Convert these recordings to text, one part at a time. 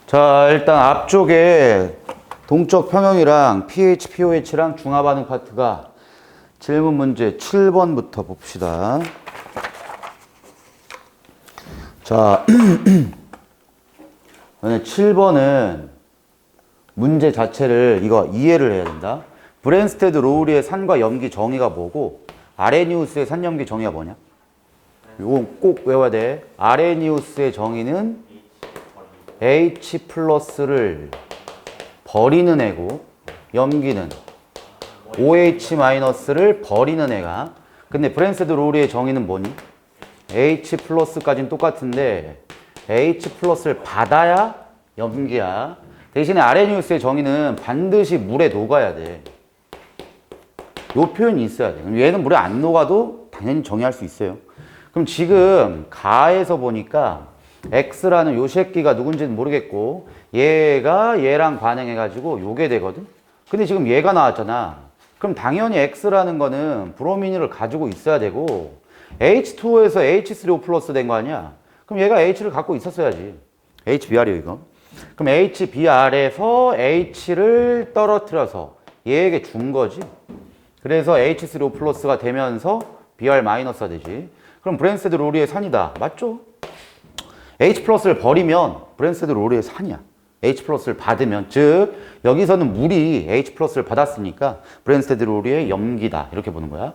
자, 일단 앞쪽에 동적 평형이랑 pH, pOH랑 중화반응 파트가 질문 문제 7번부터 봅시다. 자, 7번은 문제 자체를 이거 이해를 해야 된다. 브랜스테드 로우리의 산과 염기 정의가 뭐고 아레니우스의 산염기 정의가 뭐냐? 이거 꼭 외워야 돼. 아레니우스의 정의는 H 플러스를 버리는 애고 염기는 OH 마이너스를 버리는 애가. 근데 브랜스테드 로우리의 정의는 뭐니? H 플러스까지는 똑같은데 H 플러스를 받아야 염기야. 대신에 아레니우스의 정의는 반드시 물에 녹아야 돼. 요 표현이 있어야 돼. 그럼 얘는 물에 안 녹아도 당연히 정의할 수 있어요. 그럼 지금 가에서 보니까 X라는 요 새끼가 누군지는 모르겠고 얘가 얘랑 반응해가지고 요게 되거든. 근데 지금 얘가 나왔잖아. 그럼 당연히 X라는 거는 브로미인을 가지고 있어야 되고 H2O에서 H3O 플러스 된 거 아니야? 그럼 얘가 H를 갖고 있었어야지. HBr이요 이거. 그럼 HBr에서 H를 떨어뜨려서 얘에게 준 거지. 그래서 H3O 플러스가 되면서 Br 마이너스가 되지. 그럼 브랜스테드 로우리의 산이다. 맞죠? H 플러스를 버리면 브랜스테드 로우리의 산이야. H 플러스를 받으면, 즉 여기서는 물이 H 플러스를 받았으니까 브랜스테드 로우리의 염기다. 이렇게 보는 거야.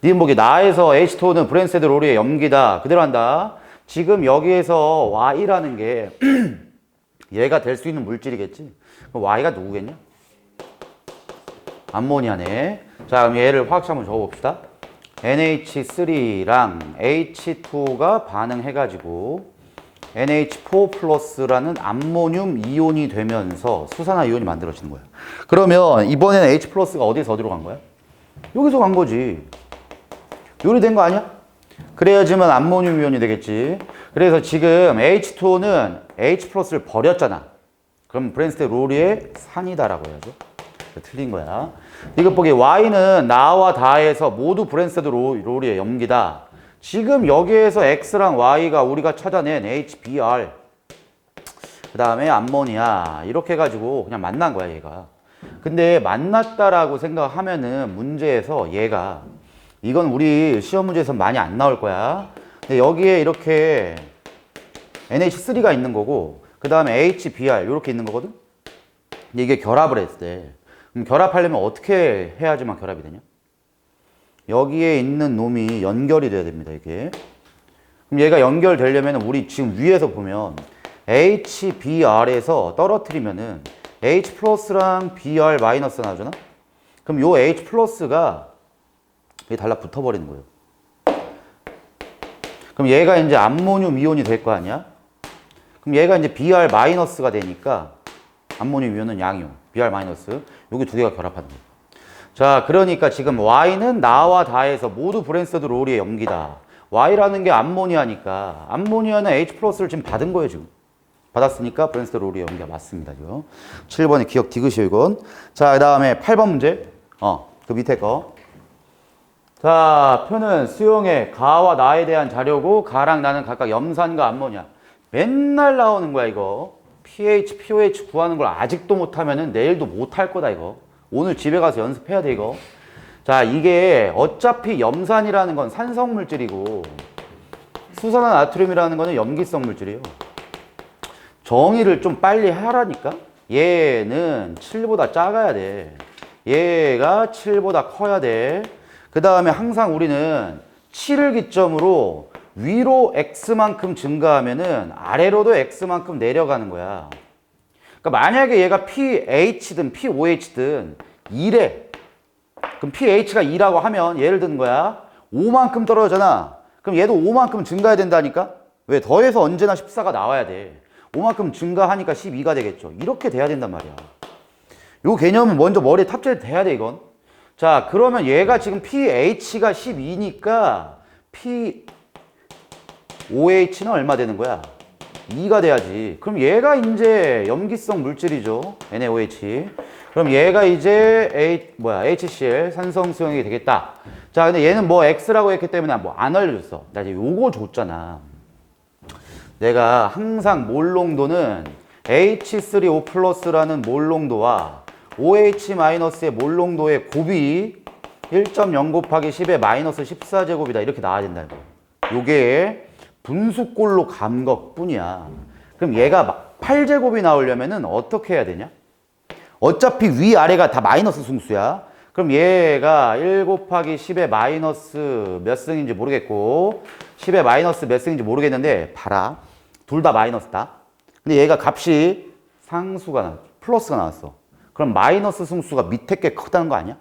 니은 보기 나에서 H2O는 브랜스테드 로우리의 염기다. 그대로 한다. 지금 여기에서 Y라는 게 얘가 될 수 있는 물질이겠지. 그럼 Y가 누구겠냐? 암모니아네. 자, 그럼 얘를 화학식 한번 적어봅시다. NH3랑 H2가 반응해가지고 NH4 플러스라는 암모늄 이온이 되면서 수산화 이온이 만들어지는 거야. 그러면 이번에는 H 플러스가 어디서 어디로 간 거야? 여기서 간 거지. 요리 된 거 아니야? 그래야지만 암모늄 이온이 되겠지. 그래서 지금 H2O는 H 플러스를 버렸잖아. 그럼 브랜스테드 로우리의 산이다라고 해야죠. 틀린 거야. 이것 보기 Y는 나와 다에서 모두 브랜스테드 로우리의 염기다. 지금 여기에서 X랑 Y가 우리가 찾아낸 HBr 그 다음에 암모니아 이렇게 해가지고 그냥 만난 거야 얘가. 근데 만났다라고 생각하면은 문제에서 얘가 이건 우리 시험 문제에서 많이 안 나올 거야. 근데 여기에 이렇게 NH3가 있는 거고 그 다음에 HBr 이렇게 있는 거거든. 근데 이게 결합을 했을 때 그럼 결합하려면 어떻게 해야지만 결합이 되냐? 여기에 있는 놈이 연결이 돼야 됩니다, 이게. 그럼 얘가 연결되려면 우리 지금 위에서 보면 HBr에서 떨어뜨리면은 H 플러스랑 Br 마이너스 나오잖아? 그럼 요 H 플러스가 여기 달라붙어 버리는 거예요. 그럼 얘가 이제 암모늄 이온이 될 거 아니야? 그럼 얘가 이제 Br 마이너스가 되니까 암모늄 이온은 양이온, Br 마이너스. 여기 두 개가 결합하는 거예요. 자, 그러니까 지금 Y는 나와 다에서 모두 브랜스테드 로우리의 염기다. Y라는 게 암모니아니까 암모니아는 H 플러스를 지금 받은 거예요, 지금. 받았으니까 브랜스테드 로우리의 염기가 맞습니다, 지금. 7번에 기억 디귿이요, 이건. 자, 그 다음에 8번 문제. 그 밑에 거. 자, 표는 수용의 가와 나에 대한 자료고 가랑 나는 각각 염산과 암모니아. 맨날 나오는 거야, 이거. pH, pOH 구하는 걸 아직도 못하면은 내일도 못할 거다, 이거. 오늘 집에 가서 연습해야 돼, 이거. 자, 이게 어차피 염산이라는 건 산성 물질이고 수산화 나트륨이라는 거는 염기성 물질이에요. 정의를 좀 빨리 하라니까. 얘는 7보다 작아야 돼. 얘가 7보다 커야 돼. 그 다음에 항상 우리는 7을 기점으로 위로 X만큼 증가하면은 아래로도 X만큼 내려가는 거야. 그러니까 만약에 얘가 pH든 pOH든 2래. 그럼 pH가 2라고 하면 예를 드는 거야. 5만큼 떨어지잖아. 그럼 얘도 5만큼 증가해야 된다니까? 왜? 더해서 언제나 14가 나와야 돼. 5만큼 증가하니까 12가 되겠죠. 이렇게 돼야 된단 말이야. 요 개념은 먼저 머리에 탑재돼야 돼, 이건. 자, 그러면 얘가 지금 pH가 12니까 pOH는 얼마 되는 거야? 2가 돼야지. 그럼 얘가 이제 염기성 물질이죠. NaOH. 그럼 얘가 이제 HCl 산성 수용이 되겠다. 자, 근데 얘는 뭐 X라고 했기 때문에 뭐 안 알려줬어. 나 이제 요거 줬잖아. 내가 항상 몰농도는 H3O 플러스라는 몰 농도와 OH-의 몰 농도의 곱이 1.0 곱하기 10의 마이너스 14제곱이다. 이렇게 나와야 된다. 요게 분수꼴로 간 것뿐이야. 그럼 얘가 8제곱이 나오려면은 어떻게 해야 되냐? 어차피 위아래가 다 마이너스 승수야. 그럼 얘가 1 곱하기 10의 마이너스 몇 승인지 모르겠고 10의 마이너스 몇 승인지 모르겠는데 봐라. 둘 다 마이너스다. 근데 얘가 값이 상수가 나왔어. 플러스가 나왔어. 그럼 마이너스 승수가 밑에 게 크다는 거 아니야?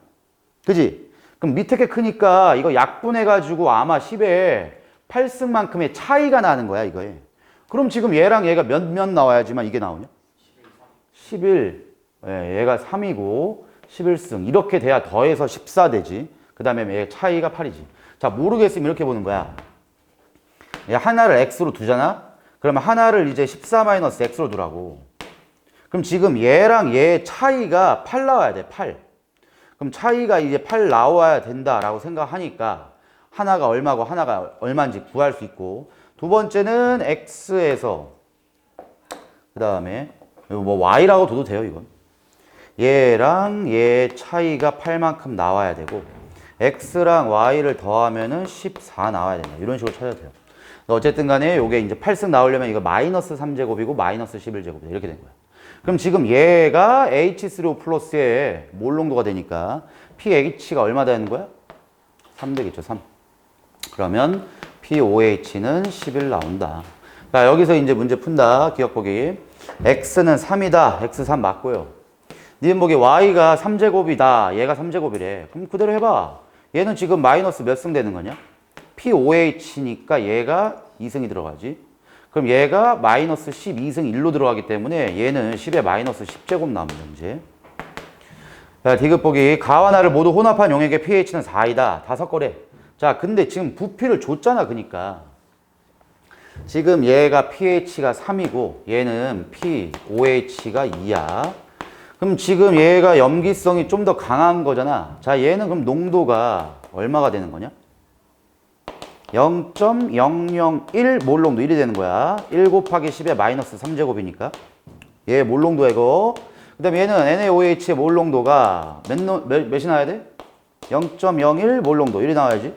그지? 그럼 밑에 게 크니까 이거 약분해가지고 아마 10에 8승만큼의 차이가 나는 거야, 이거에. 그럼 지금 얘랑 얘가 몇 나와야지만 이게 나오냐? 11. 예, 얘가 3이고 11승. 이렇게 돼야 더해서 14 되지. 그 다음에 얘 차이가 8이지. 자, 모르겠으면 이렇게 보는 거야. 얘 하나를 x로 두잖아? 그러면 하나를 이제 14-x로 두라고. 그럼 지금 얘랑 얘 차이가 8 나와야 돼, 8. 그럼 차이가 이제 8 나와야 된다라고 생각하니까 하나가 얼마고 하나가 얼마인지 구할 수 있고, 두 번째는 x에서 그 다음에 뭐 y라고 둬도 돼요, 이건. 얘랑 얘 차이가 8만큼 나와야 되고 x랑 y를 더하면은 14 나와야 된다. 이런 식으로 찾아도 돼요. 어쨌든 간에 이게 이제 8승 나오려면 이거 마이너스 3제곱이고 마이너스 11제곱이다. 이렇게 된 거야. 그럼 지금 얘가 H3O 플러스의 몰 농도가 되니까 pH가 얼마 되는 거야? 3 되겠죠, 3. 그러면 pOH는 11 나온다. 자, 여기서 이제 문제 푼다. 기억보기. x는 3이다. x 3 맞고요. 니은 보기 y가 3제곱이다. 얘가 3제곱이래. 그럼 그대로 해봐. 얘는 지금 마이너스 몇 승 되는 거냐? pOH니까 얘가 2승이 들어가지. 그럼 얘가 마이너스 12승 1로 들어가기 때문에 얘는 10에 마이너스 10제곱 나옵니다, 이제. 자, 디귿보기. 가와 나를 모두 혼합한 용액의 pH는 4이다. 다 섞어래. 자, 근데 지금 부피를 줬잖아, 그니까. 지금 얘가 pH가 3이고 얘는 pOH가 2야. 그럼 지금 얘가 염기성이 좀 더 강한 거잖아. 자, 얘는 그럼 농도가 얼마가 되는 거냐? 0.001 몰 농도 1이 되는 거야. 1 곱하기 10의 마이너스 3제곱이니까. 얘 몰 농도야, 이거. 그 다음에 얘는 NaOH의 몰 농도가 몇이 나와야 돼? 0.01 몰 농도 1이 나와야지.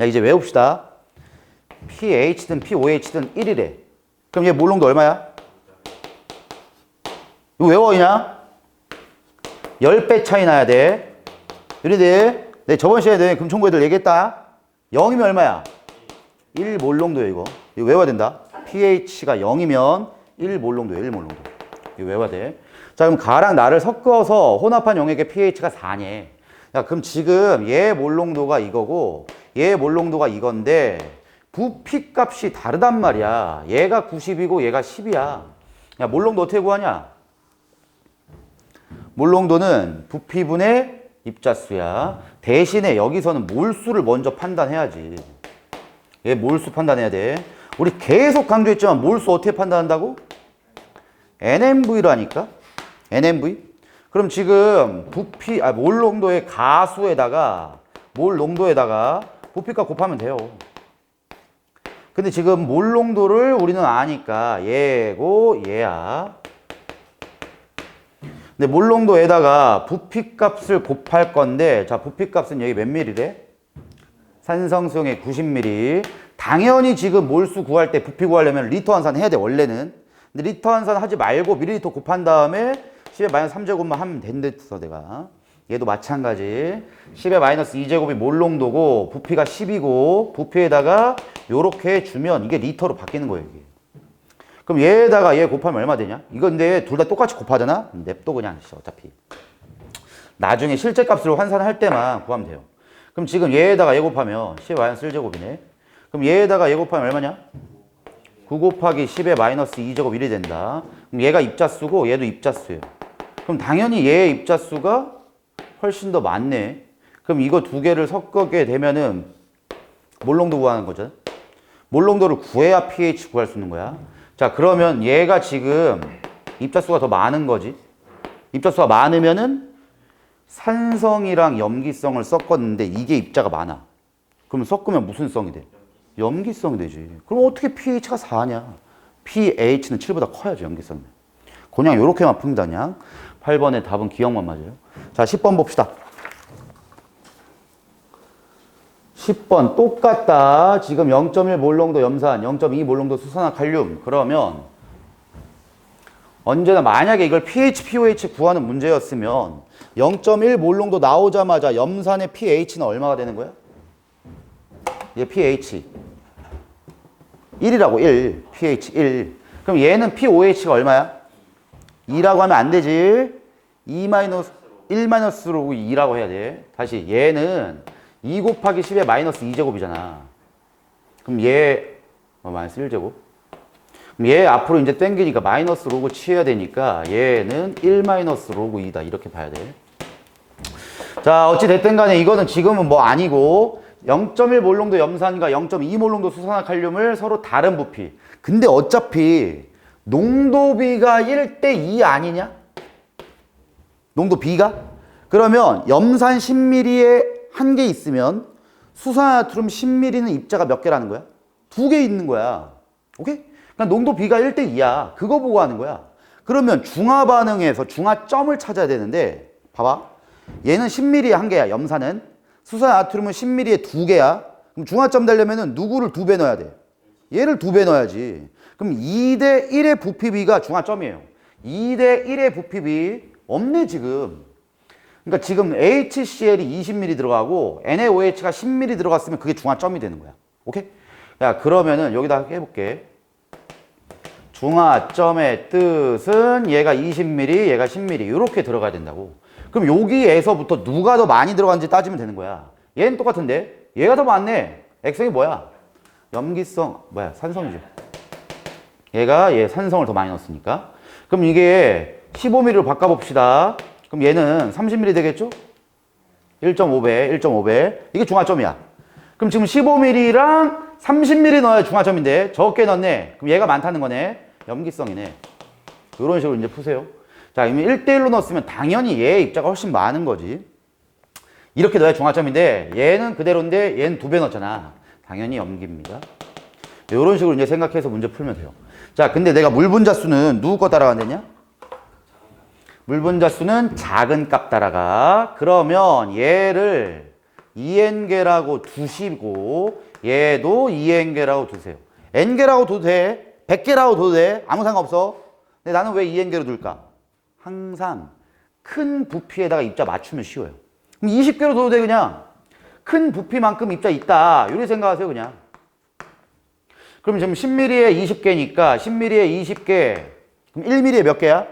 야, 이제 외웁시다. pH든 pOH든 1이래. 그럼 얘 몰 농도 얼마야? 이거 외워, 그냥. 10배 차이 나야 돼. 이래 돼. 내 저번 시간에 내 금총구 애들 얘기했다. 0이면 얼마야? 1 몰 농도야, 이거. 이거 외워야 된다. pH가 0이면 1 몰 농도야, 1 몰 농도. 이거 외워야 돼. 자, 그럼 가랑 나를 섞어서 혼합한 용액의 pH가 4네. 야, 그럼 지금 얘 몰 농도가 이거고 얘 몰 농도가 이건데 부피 값이 다르단 말이야. 얘가 90이고 얘가 10이야. 야, 몰 농도 어떻게 구하냐? 몰 농도는 부피분의 입자수야. 대신에 여기서는 몰수를 먼저 판단해야지. 얘 몰수 판단해야 돼. 우리 계속 강조했지만 몰수 어떻게 판단한다고? NMV라니까? NMV? 그럼 지금 몰 농도의 가수에다가 몰 농도에다가 부피값 곱하면 돼요. 근데 지금 몰 농도를 우리는 아니까 얘고 얘야. 근데 몰 농도에다가 부피값을 곱할 건데, 자, 부피값은 여기 몇 밀리래? 산성수용액 90ml. 당연히 지금 몰수 구할 때 부피 구하려면 리터 환산 해야 돼, 원래는. 근데 리터 환산 하지 말고 밀리리터 곱한 다음에 10의 마이너스 3제곱만 하면 된댔어, 내가. 얘도 마찬가지. 10의 마이너스 2제곱이 몰 농도고 부피가 10이고 부피에다가 요렇게 주면 이게 리터로 바뀌는 거예요, 이게. 그럼 얘에다가 얘 곱하면 얼마 되냐? 이거 근데 둘 다 똑같이 곱하잖아? 냅둬 그냥 어차피. 나중에 실제 값으로 환산할 때만 구하면 돼요. 그럼 지금 얘에다가 얘 곱하면 10의 마이너스 1제곱이네. 그럼 얘에다가 얘 곱하면 얼마냐? 9 곱하기 10의 마이너스 2제곱 1이 된다. 그럼 얘가 입자수고 얘도 입자수예요. 그럼 당연히 얘의 입자수가 훨씬 더 많네. 그럼 이거 두 개를 섞게 되면은 몰 농도 구하는 거잖아. 몰 농도를 구해야 pH 구할 수 있는 거야. 자, 그러면 얘가 지금 입자수가 더 많은 거지. 입자수가 많으면은 산성이랑 염기성을 섞었는데 이게 입자가 많아. 그럼 섞으면 무슨 성이 돼? 염기성이 되지. 그럼 어떻게 pH가 4냐? pH는 7보다 커야지, 염기성이. 그냥 요렇게만 풉니다, 그냥. 8번의 답은 기억만 맞아요. 자, 10번 봅시다. 10번 똑같다. 지금 0.1 몰롱도 염산, 0.2 몰롱도 수산화칼륨. 그러면 언제나 만약에 이걸 pH, pOH 구하는 문제였으면 0.1 몰롱도 나오자마자 염산의 pH는 얼마가 되는 거야? 얘 pH 1이라고 1, pH 1. 그럼 얘는 pOH가 얼마야? 2라고 하면 안 되지. 1-로 2라고 해야 돼. 다시 얘는 2 곱하기 10의 마이너스 2제곱이잖아. 그럼 얘 마이너스 1제곱. 그럼 얘 앞으로 이제 땡기니까 마이너스 로그 취해야 되니까 얘는 1 마이너스 로그 2다. 이렇게 봐야 돼. 자, 어찌 됐든 간에 이거는 지금은 뭐 아니고 0.1 몰롱도 염산과 0.2 몰롱도 수산화칼륨을 서로 다른 부피. 근데 어차피 농도비가 1대2 아니냐? 농도비가? 그러면 염산 10ml에 한 개 있으면 수산화나트륨 10ml는 입자가 몇 개라는 거야? 2개 있는 거야. 오케이? 그러니까 농도비가 1대2야. 그거 보고 하는 거야. 그러면 중화반응에서 중화점을 찾아야 되는데 봐봐. 얘는 10ml에 한 개야. 염산은. 수산화나트륨은 10ml에 2개야. 그럼 중화점 되려면 누구를 2배 넣어야 돼? 얘를 2배 넣어야지. 그럼 2대1의 부피비가 중화점이에요. 2대1의 부피비 없네 지금. 그러니까 지금 HCl이 20ml 들어가고 NaOH가 10ml 들어갔으면 그게 중화점이 되는 거야. 오케이? 야, 그러면은 여기다 해볼게. 중화점의 뜻은 얘가 20ml, 얘가 10ml 이렇게 들어가야 된다고. 그럼 여기에서부터 누가 더 많이 들어간지 따지면 되는 거야. 얘는 똑같은데 얘가 더 많네. 액성이 뭐야? 염기성 뭐야? 산성이죠. 얘 산성을 더 많이 넣었으니까. 그럼 이게 15ml로 바꿔봅시다. 그럼 얘는 30ml 되겠죠? 1.5배, 1.5배. 이게 중화점이야. 그럼 지금 15ml랑 30ml 넣어야 중화점인데 적게 넣네. 그럼 얘가 많다는 거네. 염기성이네. 이런 식으로 이제 푸세요. 자, 이미 1대1로 넣었으면 당연히 얘의 입자가 훨씬 많은 거지. 이렇게 넣어야 중화점인데 얘는 그대로인데 얘는 2배 넣었잖아. 당연히 염기입니다. 이런 식으로 이제 생각해서 문제 풀면 돼요. 자, 근데 내가 물 분자수는 누구 거 따라간댔냐? 물 분자수는 작은 값 따라가. 그러면 얘를 2n개라고 두시고 얘도 2n개라고 두세요. n개라고 둬도 돼. 100개라고 둬도 돼. 아무 상관없어. 근데 나는 왜 2n개로 둘까? 항상 큰 부피에다가 입자 맞추면 쉬워요. 그럼 20개로 둬도 돼 그냥. 큰 부피만큼 입자 있다. 이렇게 생각하세요 그냥. 그럼 지금 10ml에 20개니까 10ml에 20개. 그럼 1ml에 몇 개야?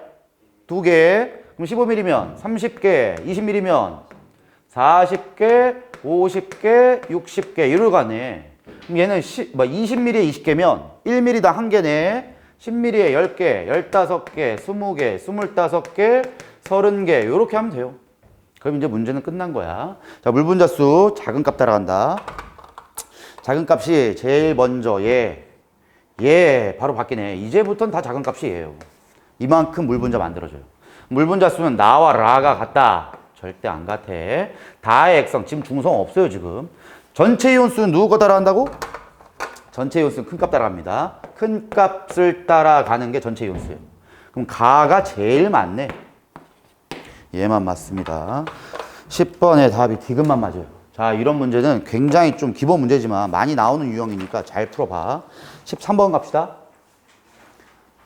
2개. 그럼 15ml면 30개. 20ml면 40개, 50개, 60개. 이러고 가네. 그럼 얘는 20ml에 20개면 1ml당 1개네. 10ml에 10개, 15개, 20개, 25개, 30개. 이렇게 하면 돼요. 그럼 이제 문제는 끝난 거야. 자, 물 분자수 작은 값 따라간다. 작은 값이 제일 먼저 얘 바로 바뀌네. 이제부터는 다 작은 값이 얘예요. 이만큼 물 분자 만들어줘요. 물 분자수는 나와 라가 같다. 절대 안 같아. 다의 액성 지금 중성 없어요 지금. 전체 이온수는 누구 거 따라간다고? 전체 이온수는 큰 값 따라갑니다. 큰 값을 따라가는 게 전체 이온수예요. 그럼 가가 제일 많네. 얘만 맞습니다. 10번의 답이 디귿만 맞아요. 자, 이런 문제는 굉장히 좀 기본 문제지만 많이 나오는 유형이니까 잘 풀어봐. 13번 갑시다.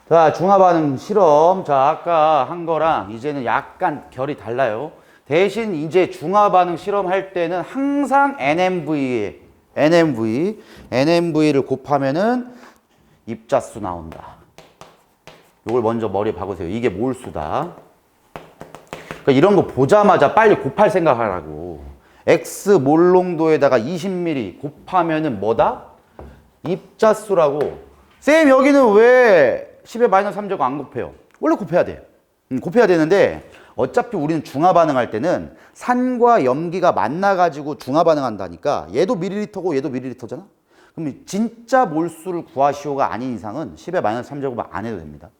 자, 중화반응 실험. 자, 아까 한 거랑 이제는 약간 결이 달라요. 대신 이제 중화반응 실험할 때는 항상 NMV를 곱하면은 입자수 나온다. 이걸 먼저 머리에 박으세요. 이게 몰수다. 그러니까 이런 거 보자마자 빨리 곱할 생각하라고. X 몰농도에다가 20ml 곱하면은 뭐다? 입자수라고. 쌤 여기는 왜 10의 마이너스 3제곱 안 곱해요? 원래 곱해야 돼. 곱해야 되는데 어차피 우리는 중화 반응할 때는 산과 염기가 만나가지고 중화 반응한다니까 얘도 밀리리터고 얘도 밀리리터잖아? 그럼 진짜 몰수를 구하시오가 아닌 이상은 10의 마이너스 3제곱 안 해도 됩니다.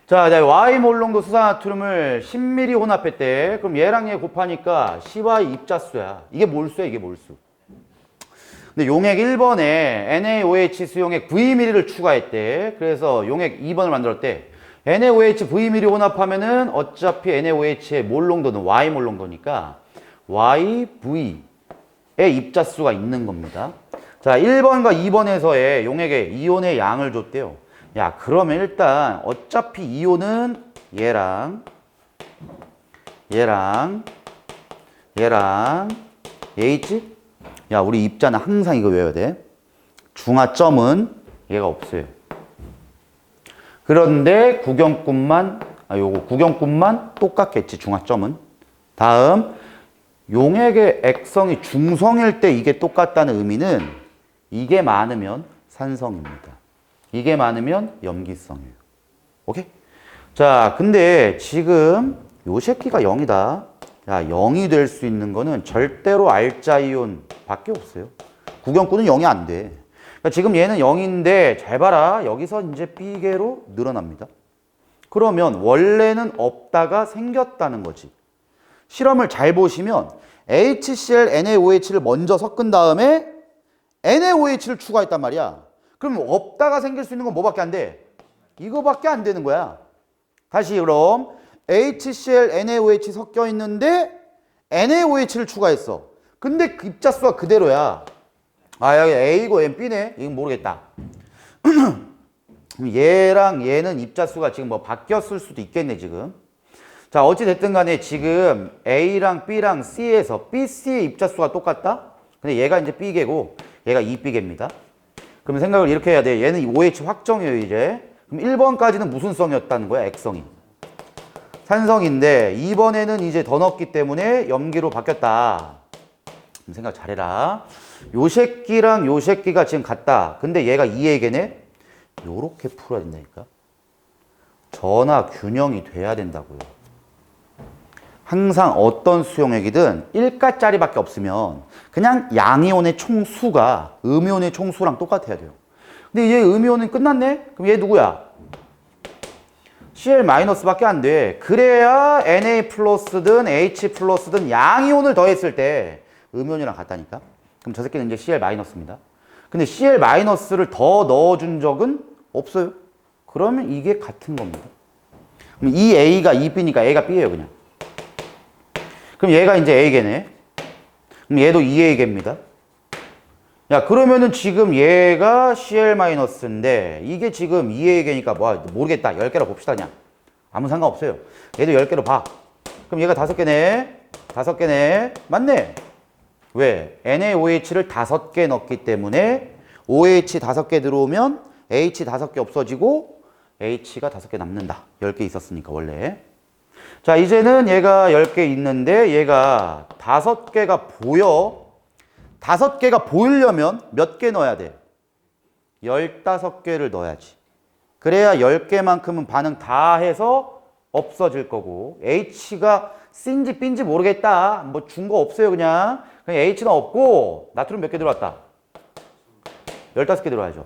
자, Y 몰농도 수산나트륨을 10ml 혼합했대. 그럼 얘랑 얘 곱하니까 CY 입자수야. 이게 몰수야, 이게 몰수. 근데 용액 1번에 NaOH 수용액 9ml를 추가했대. 그래서 용액 2번을 만들었대. NaOH V미리 혼합하면은 어차피 NaOH의 몰농도는 Y 몰농도니까 YV의 입자수가 있는 겁니다. 자, 1번과 2번에서의 용액의 이온의 양을 줬대요. 야, 그러면 일단 어차피 이온은 얘랑 H? 야, 우리 입자는 항상 이거 외워야 돼. 중화점은 얘가 없어요. 그런데 구경꾼만 똑같겠지, 중화점은. 다음, 용액의 액성이 중성일 때 이게 똑같다는 의미는 이게 많으면 산성입니다. 이게 많으면 염기성이에요. 오케이? 자, 근데 지금 요 새끼가 0이다. 야, 0이 될 수 있는 거는 절대로 알자이온 밖에 없어요. 구경꾼은 0이 안 돼. 그러니까 지금 얘는 0인데 잘 봐라. 여기서 이제 B개로 늘어납니다. 그러면 원래는 없다가 생겼다는 거지. 실험을 잘 보시면 HCl, NaOH를 먼저 섞은 다음에 NaOH를 추가했단 말이야. 그럼 없다가 생길 수 있는 건 뭐밖에 안 돼? 이거밖에 안 되는 거야. 다시 그럼 HCl, NaOH 섞여 있는데 NaOH를 추가했어. 근데 그 입자수가 그대로야. 아, 여기 A고 얘는 B네? 이건 모르겠다. 얘랑 얘는 입자수가 지금 뭐 바뀌었을 수도 있겠네, 지금. 자, 어찌됐든 간에 지금 A랑 B랑 C에서 B, C의 입자수가 똑같다? 근데 얘가 이제 B개고 얘가 2B개입니다. 그럼 생각을 이렇게 해야 돼. 얘는 OH 확정이에요, 이제. 그럼 1번까지는 무슨 성이었다는 거야? 액성이. 산성인데 2번에는 이제 더 넣었기 때문에 염기로 바뀌었다. 생각 잘해라. 요 새끼랑 요 새끼가 지금 같다. 근데 얘가 2의 개네? 요렇게 풀어야 된다니까. 전하 균형이 돼야 된다고요. 항상 어떤 수용액이든 1가짜리밖에 없으면 그냥 양이온의 총수가 음이온의 총수랑 똑같아야 돼요. 근데 얘 음이온은 끝났네? 그럼 얘 누구야? Cl-밖에 안 돼. 그래야 Na 플러스든 H 플러스든 양이온을 더했을 때 음이온이랑 같다니까? 그럼 저 새끼는 이제 Cl-입니다. 근데 Cl-를 더 넣어준 적은 없어요. 그러면 이게 같은 겁니다. 그럼 이 A가 2B니까 A가 B예요, 그냥. 그럼 얘가 이제 A개네. 그럼 얘도 2A개입니다. 야, 그러면은 지금 얘가 Cl-인데 이게 지금 2A개니까 뭐 모르겠다. 10개로 봅시다, 그냥. 아무 상관없어요. 얘도 10개로 봐. 그럼 얘가 5개네. 5개네. 맞네. 왜? NaOH를 5개 넣기 때문에 OH 5개 들어오면 H 5개 없어지고 H가 5개 남는다. 10개 있었으니까 원래. 자, 이제는 얘가 10개 있는데 얘가 5개가 보여. 5개가 보이려면 몇 개 넣어야 돼? 15개를 넣어야지. 그래야 10개만큼은 반응 다 해서 없어질 거고 H가 C인지 B인지 모르겠다. 뭐 준 거 없어요, 그냥. 그냥 H는 없고 나트륨 몇 개 들어왔다? 15개 들어와야죠.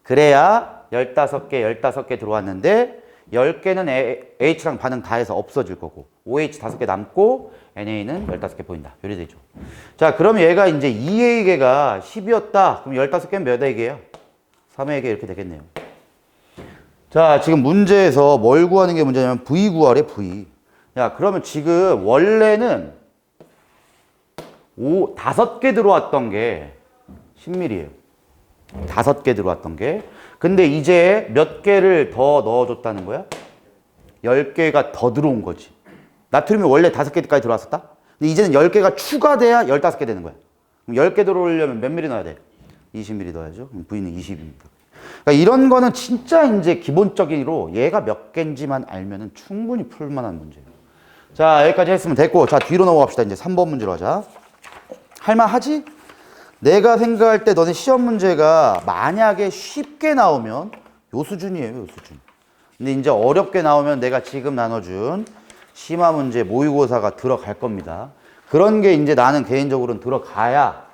그래야 15개 들어왔는데 10개는 H랑 반응 다 해서 없어질 거고 OH 5개 남고 NA는 15개 보인다. 이래 되죠. 자, 그럼 얘가 이제 2A개가 10이었다. 그럼 15개는 몇 A개야? 3A개 이렇게 되겠네요. 자, 지금 문제에서 뭘 구하는 게 문제냐면 V 구하래, V. 야, 그러면 지금 원래는 5개 들어왔던 게 10mm예요. 5개 들어왔던 게. 근데 이제 몇 개를 더 넣어줬다는 거야? 10개가 더 들어온 거지. 나트륨이 원래 5개까지 들어왔었다? 근데 이제는 10개가 추가돼야 15개 되는 거야. 그럼 10개 들어오려면 몇 미리 넣어야 돼? 20mm 넣어야죠. 그럼 V는 20입니다. 그러니까 이런 거는 진짜 이제 기본적으로 얘가 몇 개인지만 알면은 충분히 풀만한 문제예요. 자, 여기까지 했으면 됐고, 자, 뒤로 넘어갑시다. 이제 3번 문제로 하자. 할만하지? 내가 생각할 때 너네 시험 문제가 만약에 쉽게 나오면 요 수준이에요, 요 수준. 근데 이제 어렵게 나오면 내가 지금 나눠준 심화 문제 모의고사가 들어갈 겁니다. 그런 게 이제 나는 개인적으로는 들어가야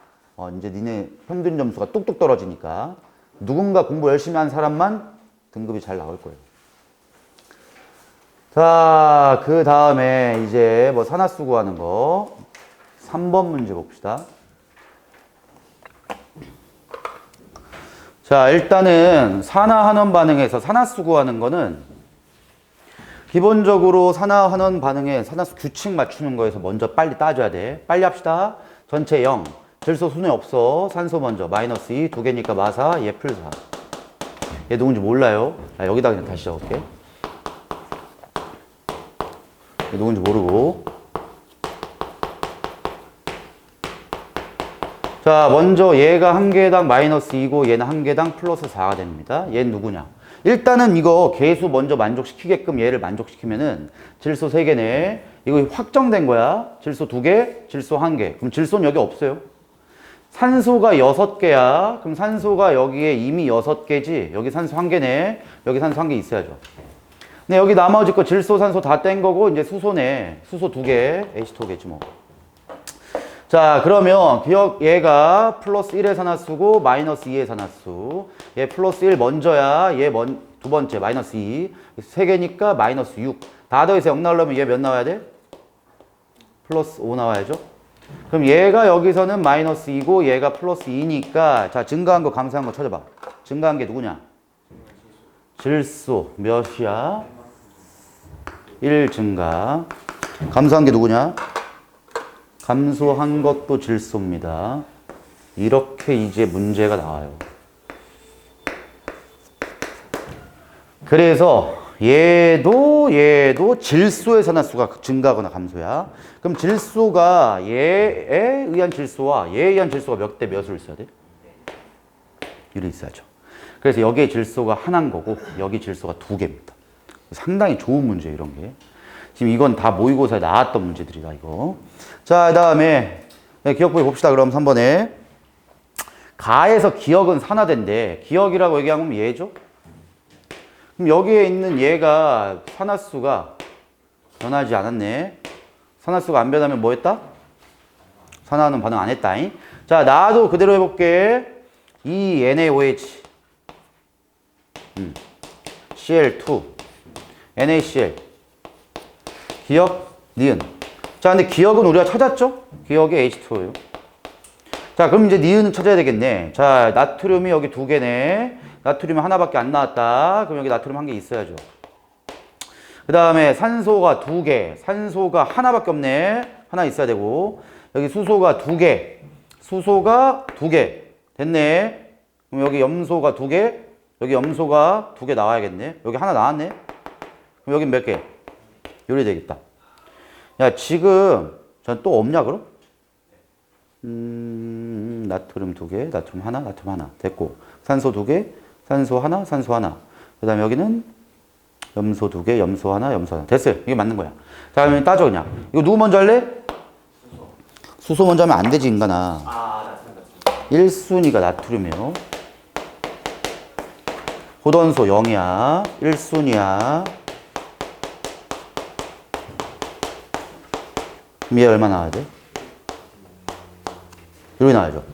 이제 니네 평균 점수가 뚝뚝 떨어지니까 누군가 공부 열심히 한 사람만 등급이 잘 나올 거예요. 자, 그 다음에 이제 뭐 산화수 구하는 거 3번 문제 봅시다. 자, 일단은 산화환원 반응에서 산화수 구하는 거는 기본적으로 산화환원 반응에 산화수 규칙 맞추는 거에서 먼저 빨리 따줘야 돼. 빨리 합시다. 전체 0. 질소 손에 없어. 산소 먼저. 마이너스 2. 두 개니까 마사. 얘 플 4. 얘 누군지 몰라요. 여기다 그냥 다시 적을게. 얘 누군지 모르고. 자, 먼저 얘가 한 개당 마이너스 2고 얘는 한 개당 플러스 4가 됩니다. 얘는 누구냐? 일단은 이거 계수 먼저 만족시키게끔 얘를 만족시키면은 질소 3개네. 이거 확정된 거야. 질소 2개, 질소 1개. 그럼 질소는 여기 없어요. 산소가 6개야. 그럼 산소가 여기에 이미 6개지. 여기 산소 1개네. 여기 산소 1개 있어야죠. 근데 여기 나머지 거 질소, 산소 다 뗀 거고 이제 수소네. 수소 2개, H2개지 뭐. 자, 그러면 기억 얘가 플러스 1의 산화수고 마이너스 2의 산화수. 얘 플러스 1 먼저야. 얘 두 번째 마이너스 2. 3개니까 마이너스 6. 다 더해서 0 나오려면 얘 몇 나와야 돼? 플러스 5 나와야죠. 그럼 얘가 여기서는 마이너스 2고 얘가 플러스 2니까 자, 증가한 거 감소한 거 찾아봐. 증가한 게 누구냐? 질소 몇이야? 1 증가. 감소한 게 누구냐? 감소한 것도 질소입니다. 이렇게 이제 문제가 나와요. 그래서 얘도 질소의 산화수가 증가하거나 감소야. 그럼 질소가 얘에 의한 질소와 얘에 의한 질소가 몇 대 몇으로 있어야 돼? 1이 있어야죠. 그래서 여기에 질소가 하나인 거고 여기 질소가 2개입니다. 상당히 좋은 문제예요, 이런 게. 지금 이건 다 모의고사에 나왔던 문제들이다, 이거. 자, 그 다음에 기억보기 봅시다. 그럼 3번에 가에서 기억은 산화된대. 기억이라고 얘기하면 얘죠? 그럼 여기에 있는 얘가 산화수가 변하지 않았네. 산화수가 안 변하면 뭐 했다? 산화는 반응 안 했다. 자, 나도 그대로 해볼게. 이 NaOH Cl2 NaCl 기억, 니은. 자, 근데 기억은 우리가 찾았죠? 기억이 H2예요. 자, 그럼 이제 니은은 찾아야 되겠네. 자, 나트륨이 여기 2개네. 나트륨이 하나밖에 안 나왔다. 그럼 여기 나트륨 1개 있어야죠. 그 다음에 산소가 2개. 산소가 하나밖에 없네. 하나 있어야 되고. 여기 수소가 2개. 수소가 2개. 됐네. 그럼 여기 염소가 2개. 여기 염소가 2개 나와야겠네. 여기 하나 나왔네. 그럼 여긴 몇 개? 요리 되겠다. 야, 지금 전 또 없냐 그럼? 나트륨 2개, 나트륨 하나, 나트륨 하나. 됐고. 산소 2개, 산소 하나, 산소 하나. 그 다음에 여기는 염소 2개, 염소 하나, 염소 하나. 됐어요. 이게 맞는 거야. 자, 그러면 따져 그냥. 이거 누구 먼저 할래? 수소 먼저 하면 안 되지, 인간아. 1순위가 나트륨이에요. 호던소 0이야. 1순위야. 그럼 얘 얼마 나와야 돼? 이렇게 나와야죠.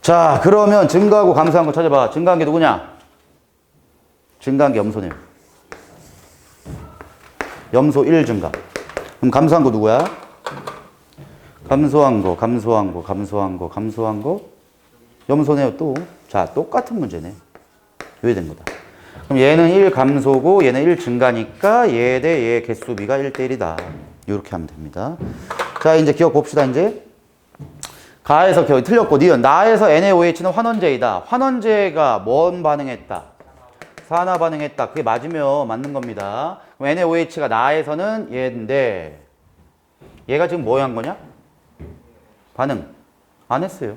자, 그러면 증가하고 감소한 거 찾아봐. 증가한 게 누구냐? 증가한 게 염소네요. 염소 1 증가. 그럼 감소한 거 누구야? 감소한 거, 감소한 거, 감소한 거, 감소한 거. 염소네요, 또. 자, 똑같은 문제네. 왜 된 거다. 그럼 얘는 1 감소고 얘는 1 증가니까 얘 대 얘 개수비가 1대 1이다. 이렇게 하면 됩니다. 자, 이제 기억 봅시다, 이제. 가에서 기억이 틀렸고, 니은. 나에서 NaOH는 환원제이다. 환원제가 뭔 반응했다? 산화 반응했다. 그게 맞으면 맞는 겁니다. 그럼 NaOH가 나에서는 얘인데, 얘가 지금 뭐 한 거냐? 반응. 안 했어요.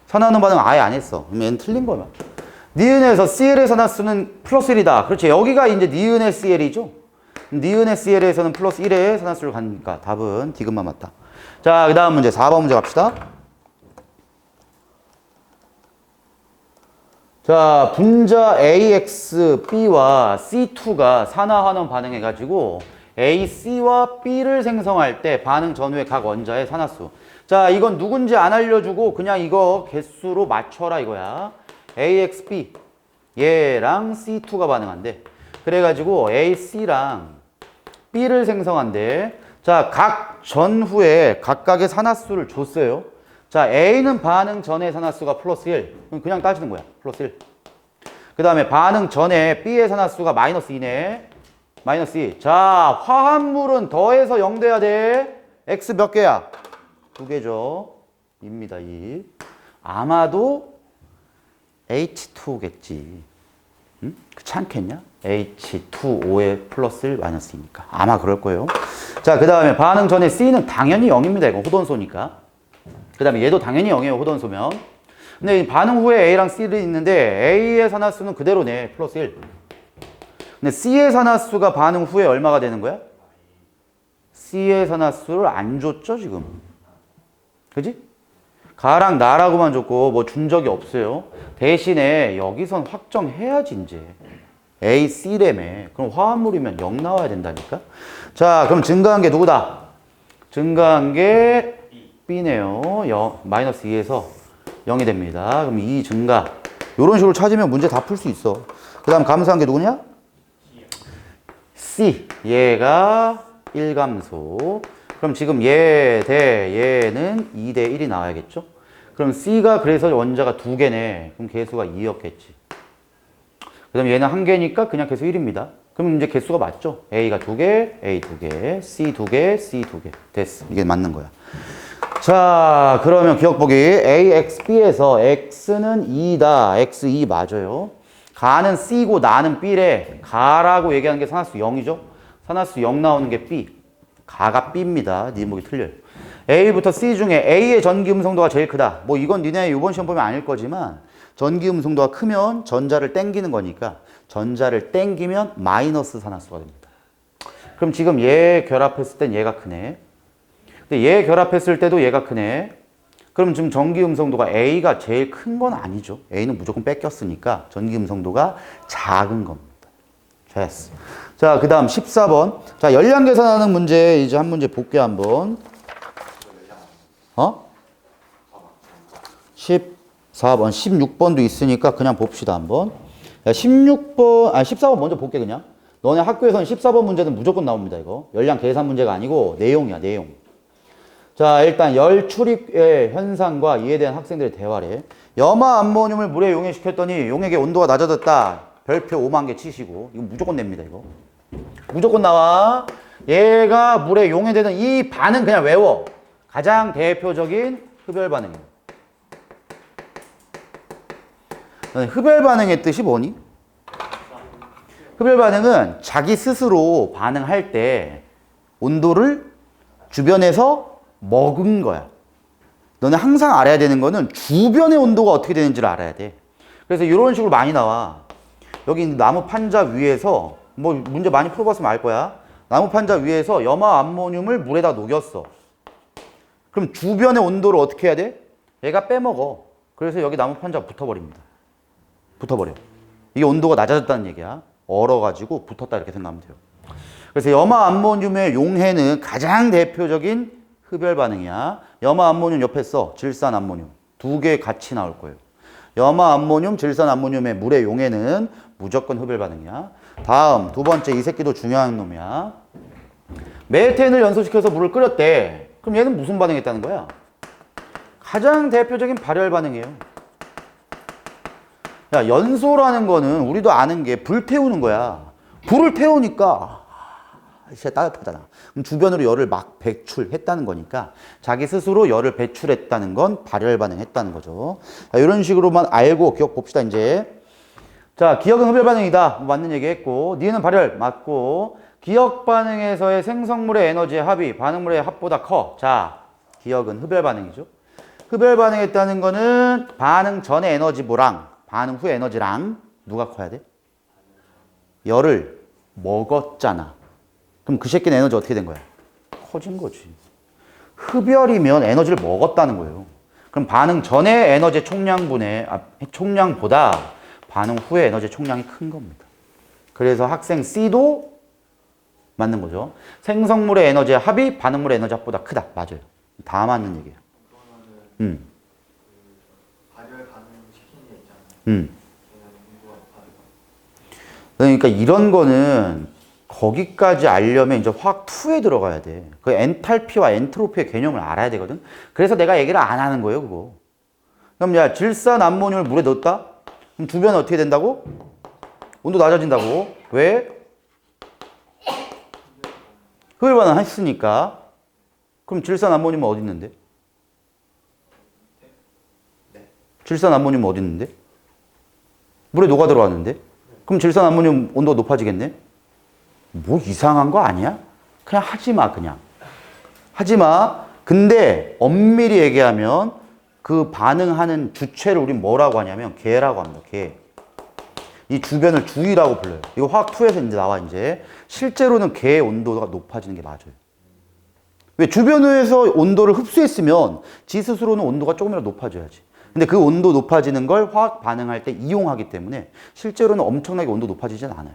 산화하는 반응 아예 안 했어. 그럼 얘는 틀린 거야. 니은에서 CL의 산화수는 플러스 1이다. 그렇지. 여기가 이제 니은의 CL이죠. 니은의 CL에서는 플러스 1의 산화수를 가니까 답은 디귿만 맞다. 자, 그 다음 문제 4번 문제 갑시다. 자, 분자 AXB와 C2가 산화환원 반응해가지고 AC와 B를 생성할 때 반응 전후의 각 원자의 산화수. 자, 이건 누군지 안 알려주고 그냥 이거 개수로 맞춰라 이거야. AXB 얘랑 C2가 반응한대. 그래가지고 AC랑 B를 생성한대. 자, 각 전후에 각각의 산화수를 줬어요. 자, A는 반응 전의 산화수가 플러스 1. 그냥 따지는 거야. 플러스 1. 그 다음에 반응 전에 B의 산화수가 마이너스 2네. 마이너스 2. 자, 화합물은 더해서 0 돼야 돼. X 몇 개야? 2개죠. 입니다, 2. 아마도 H2겠지. 응? 그렇지 않겠냐? H2O에 플러스 1 마이너스 2니까. 아마 그럴 거예요. 자, 그 다음에 반응 전에 C는 당연히 0입니다. 이거 호돈소니까. 그 다음에 얘도 당연히 0이에요. 호돈소면. 근데 반응 후에 A랑 C를 있는데 A의 산화수는 그대로네. 플러스 1. 근데 C의 산화수가 반응 후에 얼마가 되는 거야? C의 산화수를 안 줬죠, 지금. 그지? 가랑 나라고만 줬고 뭐 준 적이 없어요. 대신에 여기선 확정해야지 이제. A, C래매. 그럼 화합물이면 0 나와야 된다니까. 자, 그럼 증가한 게 누구다? 증가한 게 B네요. 마이너스 2에서 0이 됩니다. 그럼 2 증가. 이런 식으로 찾으면 문제 다 풀 수 있어. 그 다음 감소한 게 누구냐? C. 얘가 1감소. 그럼 지금 얘 대 얘는 2 대 1이 나와야겠죠? 그럼 C가 그래서 원자가 2개네. 그럼 개수가 2였겠지. 그 다음에 얘는 1개니까 그냥 개수 1입니다. 그럼 이제 개수가 맞죠? A가 2개, A 2개, C 2개, C 2개. 됐어. 이게 맞는 거야. 자, 그러면 기억보기. A, X, B에서 X는 2다. X 2 맞아요. 가는 C고 나는 B래. 가라고 얘기하는 게 산화수 0이죠? 산화수 0 나오는 게 B. 가가 B입니다. 네 목이 틀려요. A부터 C 중에 A의 전기 음성도가 제일 크다. 뭐 이건 니네 이번 시험 보면 아닐 거지만 전기 음성도가 크면 전자를 땡기는 거니까 전자를 땡기면 마이너스 산화수가 됩니다. 그럼 지금 얘 결합했을 땐 얘가 크네. 근데 얘 결합했을 때도 얘가 크네. 그럼 지금 전기 음성도가 A가 제일 큰 건 아니죠. A는 무조건 뺏겼으니까 전기 음성도가 작은 겁니다. 됐어. 자, 그 다음 14번. 자, 열량 계산하는 문제 이제 한 문제 볼게 한번. 14번, 16번도 있으니까 그냥 봅시다 한번. 14번 먼저 볼게 그냥. 너네 학교에서는 14번 문제는 무조건 나옵니다 이거. 열량 계산 문제가 아니고 내용이야 내용. 자, 일단 열 출입의 현상과 이에 대한 학생들의 대화래. 염화 암모늄을 물에 용해시켰더니 용액의 온도가 낮아졌다. 별표 5만 개 치시고. 이거 무조건 냅니다 이거. 무조건 나와. 얘가 물에 용해되는 이 반응 그냥 외워. 가장 대표적인 흡열 반응이에요. 흡열 반응의 뜻이 뭐니? 흡열 반응은 자기 스스로 반응할 때 온도를 주변에서 먹은 거야. 너는 항상 알아야 되는 거는 주변의 온도가 어떻게 되는지를 알아야 돼. 그래서 이런 식으로 많이 나와. 여기 나무 판자 위에서 뭐 문제 많이 풀어봤으면 알 거야. 나무 판자 위에서 염화 암모늄을 물에다 녹였어. 그럼 주변의 온도를 어떻게 해야 돼? 얘가 빼먹어. 그래서 여기 나무 판자가 붙어버립니다. 붙어버려. 이게 온도가 낮아졌다는 얘기야. 얼어가지고 붙었다 이렇게 생각하면 돼요. 그래서 염화 암모늄의 용해는 가장 대표적인 흡열 반응이야. 염화 암모늄 옆에 써. 질산 암모늄. 두 개 같이 나올 거예요. 염화 암모늄, 질산 암모늄의 물의 용해는 무조건 흡열 반응이야. 다음 두 번째 이 새끼도 중요한 놈이야. 메탄을 연소시켜서 물을 끓였대. 그럼 얘는 무슨 반응했다는 거야? 가장 대표적인 발열 반응이에요. 야, 연소라는 거는 우리도 아는 게 불 태우는 거야. 불을 태우니까 진짜 따뜻하잖아. 그럼 주변으로 열을 막 배출했다는 거니까 자기 스스로 열을 배출했다는 건 발열 반응했다는 거죠. 자, 이런 식으로만 알고 기억 봅시다 이제. 자, 기억은 흡열 반응이다. 맞는 얘기 했고 니은 발열 맞고 기억 반응에서의 생성물의 에너지의 합이 반응물의 합보다 커. 자, 기억은 흡열 반응이죠. 흡열 반응했다는 거는 반응 전의 에너지보랑 반응 후의 에너지랑 누가 커야 돼? 열을 먹었잖아. 그럼 그 새끼는 에너지 어떻게 된 거야? 커진 거지. 흡열이면 에너지를 먹었다는 거예요. 그럼 반응 전의 에너지 총량보다 반응 후의 에너지 총량이 큰 겁니다. 그래서 학생 C도 맞는 거죠. 생성물의 에너지의 합이 반응물의 에너지 합보다 크다. 맞아요. 다 맞는 얘기예요. 발열 반응 시키는 게 있잖아요. 그러니까 이런 거는 거기까지 알려면 이제 화학 2에 들어가야 돼. 그 엔탈피와 엔트로피의 개념을 알아야 되거든. 그래서 내가 얘기를 안 하는 거예요, 그거. 그럼 야, 질산 암모늄을 물에 넣었다? 그럼 주변은 어떻게 된다고? 온도 낮아진다고. 왜? 흡열 반응했으니까 그럼 질산암모늄은 어디 있는데? 질산암모늄은 어디 있는데? 물에 녹아 들어왔는데? 그럼 질산암모늄 온도가 높아지겠네? 뭐 이상한 거 아니야? 그냥 하지 마, 그냥. 하지 마. 근데 엄밀히 얘기하면 그 반응하는 주체를 우린 뭐라고 하냐면 개라고 합니다. 개. 이 주변을 주위라고 불러요. 이거 화학2에서 이제 나와 이제. 실제로는 개의 온도가 높아지는 게 맞아요. 왜? 주변에서 온도를 흡수했으면 지 스스로는 온도가 조금이라도 높아져야지. 근데 그 온도 높아지는 걸 화학 반응할 때 이용하기 때문에 실제로는 엄청나게 온도 높아지진 않아요.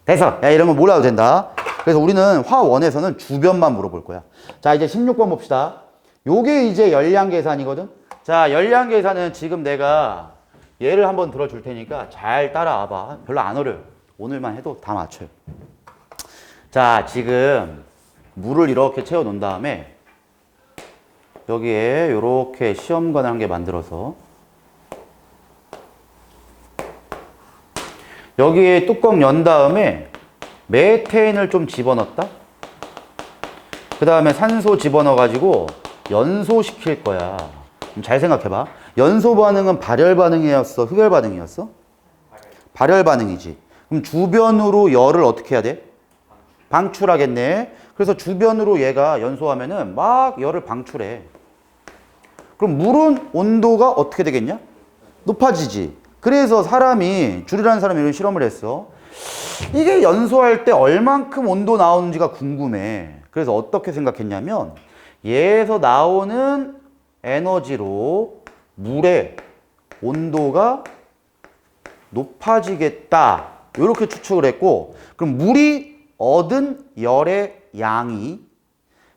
됐어. 야, 이런 거 몰라도 된다. 그래서 우리는 화1에서는 주변만 물어볼 거야. 자, 이제 16번 봅시다. 요게 이제 열량 계산이거든. 자, 열량 계산은 지금 내가 예를 한번 들어줄 테니까 잘 따라와 봐. 별로 안 어려요. 오늘만 해도 다 맞춰요. 자, 지금 물을 이렇게 채워 놓은 다음에 여기에 이렇게 시험관을 한 개 만들어서 여기에 뚜껑 연 다음에 메테인을 좀 집어넣었다. 그 다음에 산소 집어넣어 가지고 연소시킬 거야. 잘 생각해봐. 연소 반응은 발열 반응이었어? 흡열 반응이었어? 발열 반응이지. 그럼 주변으로 열을 어떻게 해야 돼? 방출하겠네. 그래서 주변으로 얘가 연소하면은 막 열을 방출해. 그럼 물은 온도가 어떻게 되겠냐? 높아지지. 그래서 줄이라는 사람이 이런 실험을 했어. 이게 연소할 때 얼만큼 온도 나오는지가 궁금해. 그래서 어떻게 생각했냐면 얘에서 나오는 에너지로 물의 온도가 높아지겠다. 이렇게 추측을 했고, 그럼 물이 얻은 열의 양이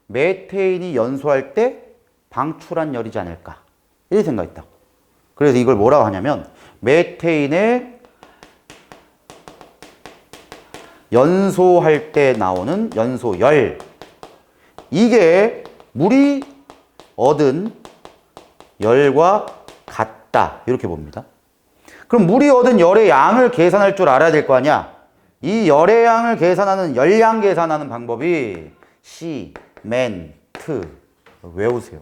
메테인이 연소할 때 방출한 열이지 않을까. 이렇게 생각했다. 그래서 이걸 뭐라고 하냐면 메테인의 연소할 때 나오는 연소열, 이게 물이 얻은 열과 같다. 이렇게 봅니다. 그럼 물이 얻은 열의 양을 계산할 줄 알아야 될 거 아니야. 이 열의 양을 계산하는, 열량 계산하는 방법이 시멘트. 외우세요.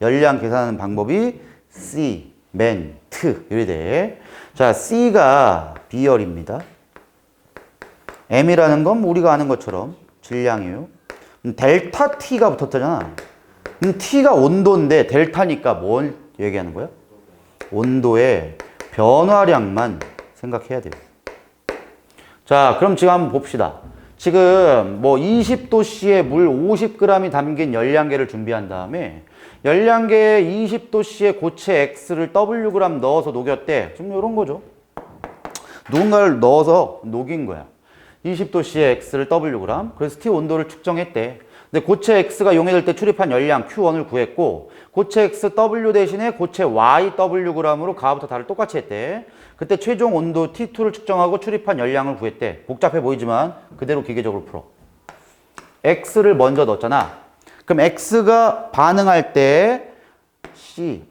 열량 계산하는 방법이 시멘트. 이래 돼. 자, C가 비열입니다. M이라는 건 우리가 아는 것처럼 질량이에요. 델타 T가 붙었잖아. T가 온도인데 델타니까 뭘 얘기하는 거야? 온도의 변화량만 생각해야 돼요. 자, 그럼 지금 한번 봅시다. 지금 뭐 20도씨에 물 50g이 담긴 열량계를 준비한 다음에 열량계에 20도씨의 고체 X를 Wg 넣어서 녹였대. 좀 이런 거죠. 누군가를 넣어서 녹인 거야. 20도씨의 X를 Wg. 그래서 T 온도를 측정했대. 근데 고체 X가 용해될 때 출입한 열량 Q1을 구했고, 고체 X W 대신에 고체 Y Wg으로 가부터 다를 똑같이 했대. 그때 최종 온도 T2를 측정하고 출입한 열량을 구했대. 복잡해 보이지만 그대로 기계적으로 풀어. X를 먼저 넣었잖아. 그럼 X가 반응할 때 C,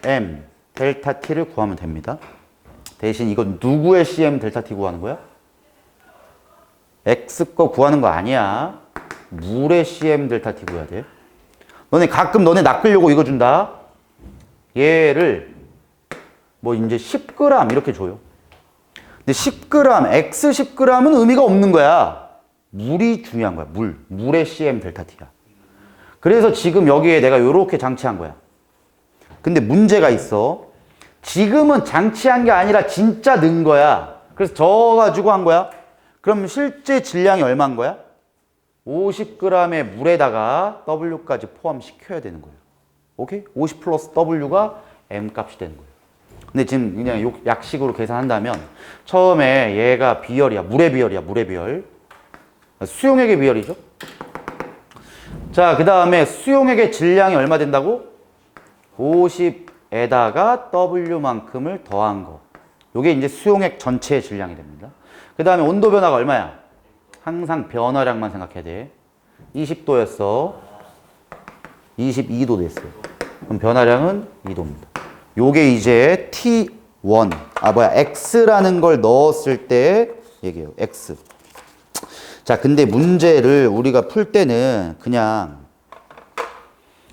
M, 델타 T를 구하면 됩니다. 대신 이건 누구의 CM 델타 T 구하는 거야? X 거 구하는 거 아니야. 물의 CM 델타 T 구해야 돼. 가끔 너네 낚으려고 이거 준다. 얘를 뭐 이제 10g 이렇게 줘요. 근데 10g, X 10g은 의미가 없는 거야. 물이 중요한 거야. 물의 CM 델타 T야. 그래서 지금 여기에 내가 이렇게 장치한 거야. 근데 문제가 있어. 지금은 장치한 게 아니라 진짜 넣은 거야. 그래서 저어가지고 한 거야. 그럼 실제 질량이 얼마인 거야? 50g의 물에다가 W까지 포함시켜야 되는 거예요. 오케이? 50 플러스 W가 M 값이 되는 거예요. 근데 지금 그냥 약식으로 계산한다면 처음에 얘가 비열이야. 물의 비열이야. 물의 비열. 수용액의 비열이죠. 자, 그 다음에 수용액의 질량이 얼마 된다고? 50에다가 W만큼을 더한 거. 요게 이제 수용액 전체의 질량이 됩니다. 그 다음에 온도 변화가 얼마야? 항상 변화량만 생각해야 돼. 20도였어. 22도 됐어요. 그럼 변화량은 2도입니다. 요게 이제 T1, X라는 걸 넣었을 때 얘기해요. X. 자, 근데 문제를 우리가 풀 때는 그냥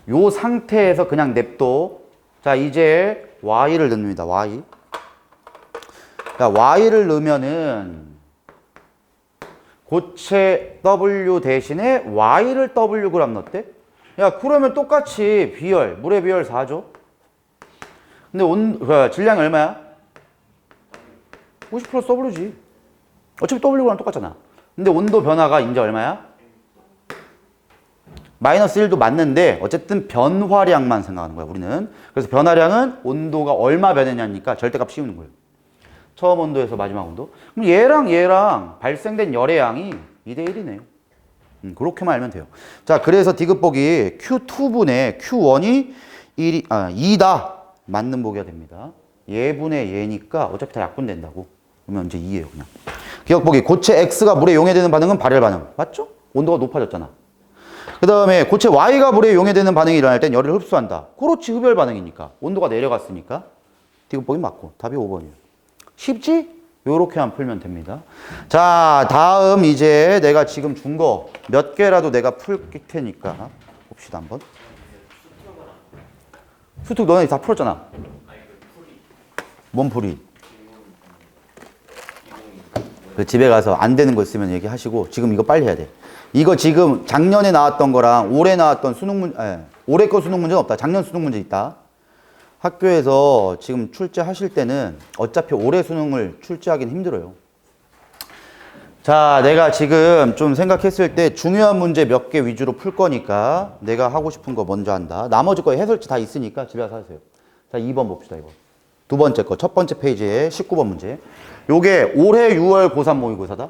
요 상태에서 그냥 냅둬. 자, 이제 y를 넣습니다. y. 자, y를 넣으면은 고체 w 대신에 y를 wg 넣었대? 야, 그러면 똑같이 비열, 물의 비열 4죠? 근데 질량이 얼마야? 50 플러스 w지. 어차피 w랑 똑같잖아. 근데 온도 변화가 이제 얼마야? 마이너스 1도 맞는데 어쨌든 변화량만 생각하는 거야, 우리는. 그래서 변화량은 온도가 얼마 변했냐니까 절대값 씌우는 거예요. 처음 온도에서 마지막 온도. 그럼 얘랑 발생된 열의 양이 2대 1이네요. 그렇게만 알면 돼요. 자, 그래서 디귿보기 Q2분의 Q1이 2다. 맞는 보기가 됩니다. 얘분의 얘니까 어차피 다 약분된다고. 그러면 이제 2예요, 그냥. 기억보기 고체 X가 물에 용해되는 반응은 발열 반응. 맞죠? 온도가 높아졌잖아. 그 다음에 고체 Y가 물에 용해되는 반응이 일어날 땐 열을 흡수한다. 그렇지, 흡열 반응이니까. 온도가 내려갔으니까. 디귿보기 맞고. 답이 5번이에요. 쉽지? 요렇게만 풀면 됩니다. 자, 다음 이제 내가 지금 준 거 몇 개라도 내가 풀 테니까 봅시다 한번. 수특 너네 다 풀었잖아. 뭔 풀이? 그 집에 가서 안 되는 거 있으면 얘기하시고 지금 이거 빨리 해야 돼. 이거 지금 작년에 나왔던 거랑 올해 나왔던 수능 문제, 올해 거 수능 문제는 없다. 작년 수능 문제 있다. 학교에서 지금 출제하실 때는 어차피 올해 수능을 출제하기는 힘들어요. 자, 내가 지금 좀 생각했을 때 중요한 문제 몇 개 위주로 풀 거니까 내가 하고 싶은 거 먼저 한다. 나머지 거 해설지 다 있으니까 집에 가서 하세요. 자, 2번 봅시다, 이거. 두 번째 거, 첫 번째 페이지에 19번 문제. 요게 올해 6월 고3 모의고사다.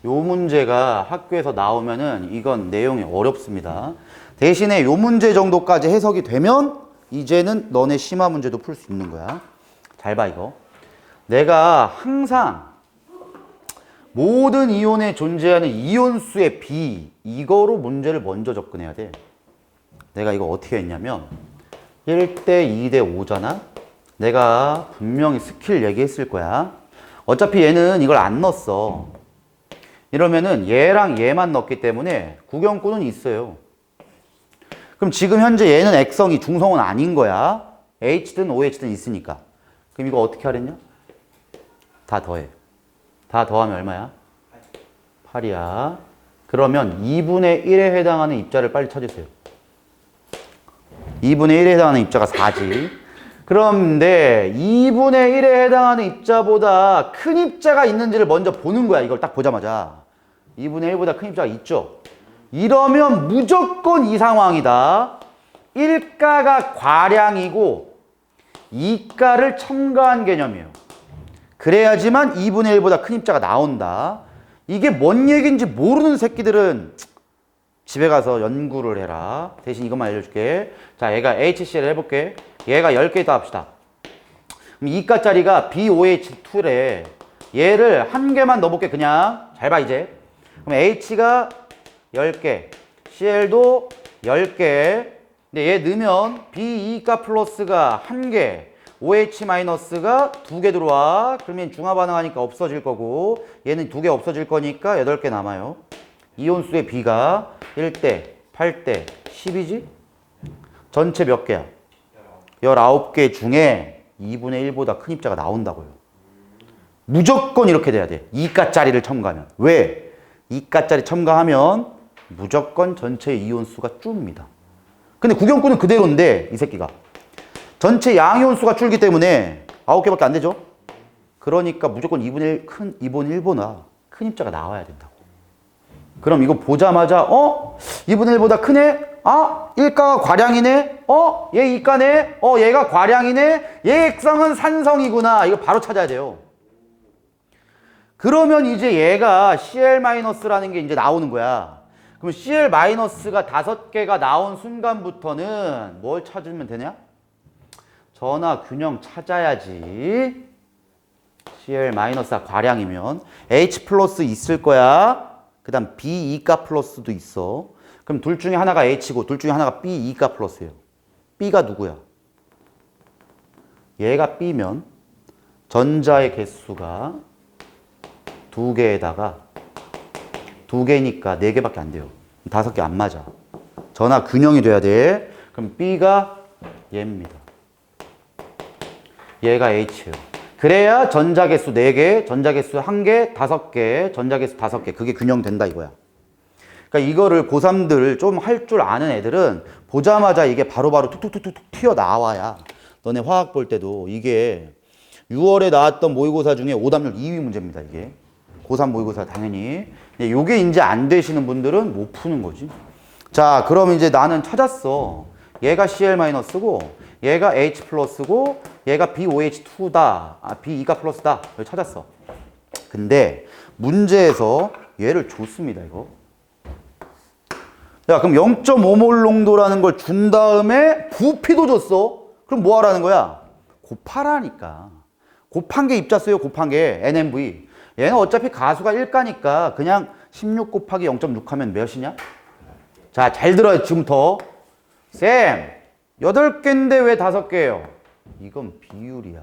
요 문제가 학교에서 나오면은 이건 내용이 어렵습니다. 대신에 요 문제 정도까지 해석이 되면 이제는 너네 심화 문제도 풀 수 있는 거야. 잘 봐, 이거. 내가 항상 모든 이온에 존재하는 이온수의 비, 이거로 문제를 먼저 접근해야 돼. 내가 이거 어떻게 했냐면 1대 2대 5잖아. 내가 분명히 스킬 얘기했을 거야. 어차피 얘는 이걸 안 넣었어. 이러면은 얘랑 얘만 넣었기 때문에 구경꾼은 있어요. 그럼 지금 현재 얘는 액성이 중성은 아닌 거야. H든 OH든 있으니까. 그럼 이거 어떻게 하랬냐? 다 더해. 다 더하면 얼마야? 8이야. 그러면 2분의 1에 해당하는 입자를 빨리 찾으세요. 2분의 1에 해당하는 입자가 4지. 그런데 2분의 1에 해당하는 입자보다 큰 입자가 있는지를 먼저 보는 거야. 이걸 딱 보자마자. 2분의 1보다 큰 입자가 있죠. 이러면 무조건 이 상황이다. 1가가 과량이고 2가를 첨가한 개념이에요. 그래야지만 2분의 1보다 큰 입자가 나온다. 이게 뭔 얘기인지 모르는 새끼들은 집에 가서 연구를 해라. 대신 이것만 알려줄게. 자, 얘가 HCl을 해볼게. 얘가 10개 있다 합시다. 그럼 2가짜리가 BOH2래. 얘를 한 개만 넣어볼게, 그냥. 잘 봐, 이제. 그럼 H가 10개, Cl도 10개. 근데 얘 넣으면 B2가 플러스가 1개, OH-가 2개 들어와. 그러면 중화 반응하니까 없어질 거고, 얘는 2개 없어질 거니까 8개 남아요. 이온수의 B가 1대, 8대, 10이지? 전체 몇 개야? 19개 중에 2분의 1보다 큰 입자가 나온다고요. 무조건 이렇게 돼야 돼. 2가짜리를 첨가하면. 왜? 2가짜리 첨가하면 무조건 전체 이온수가 줄입니다. 근데 구경꾼은 그대로인데 이 새끼가 전체 양이온수가 줄기 때문에 9개밖에 안 되죠. 그러니까 무조건 2분의 1, 큰 2분의 1보다 큰 입자가 나와야 된다고. 그럼 이거 보자마자 2분의 1보다 크네? 1가가 과량이네? 얘 2가네? 얘가 과량이네? 얘 액성은 산성이구나. 이거 바로 찾아야 돼요. 그러면 이제 얘가 Cl-라는 게 이제 나오는 거야. 그럼 Cl-가 5개가 나온 순간부터는 뭘 찾으면 되냐? 전하 균형 찾아야지. Cl-가 과량이면 H 플러스 있을 거야. 그 다음 B2가 플러스도 있어. 그럼 둘 중에 하나가 H고 둘 중에 하나가 B2가 플러스예요. B가 누구야? 얘가 B면 전자의 개수가 2개에다가 2개니까 4개밖에 안 돼요. 5개 안 맞아. 전하 균형이 돼야 돼. 그럼 B가 얘입니다. 얘가 H예요. 그래야 전자개수 4개, 전자개수 1개, 5개, 전자개수 5개. 그게 균형된다 이거야. 그러니까 이거를 고3들 좀 할 줄 아는 애들은 보자마자 이게 바로바로 툭툭툭툭 튀어나와야 너네 화학 볼 때도 이게 6월에 나왔던 모의고사 중에 오답률 2위 문제입니다. 이게 고3 모의고사 당연히. 이게 이제 안 되시는 분들은 못 푸는 거지. 자, 그럼 이제 나는 찾았어. 얘가 Cl-고 얘가 H 플러스고 얘가 BOH2다. B2가 플러스다. 여기 찾았어. 근데 문제에서 얘를 줬습니다. 이거. 야, 그럼 0.5몰 농도라는 걸 준 다음에 부피도 줬어. 그럼 뭐 하라는 거야? 곱하라니까. 곱한 게 입자수예요. 곱한 게 NMV. 얘는 어차피 가수가 1가니까 그냥 16 곱하기 0.6 하면 몇이냐? 자, 잘 들어요. 지금부터. 쌤, 8개인데 왜 5개예요? 이건 비율이야.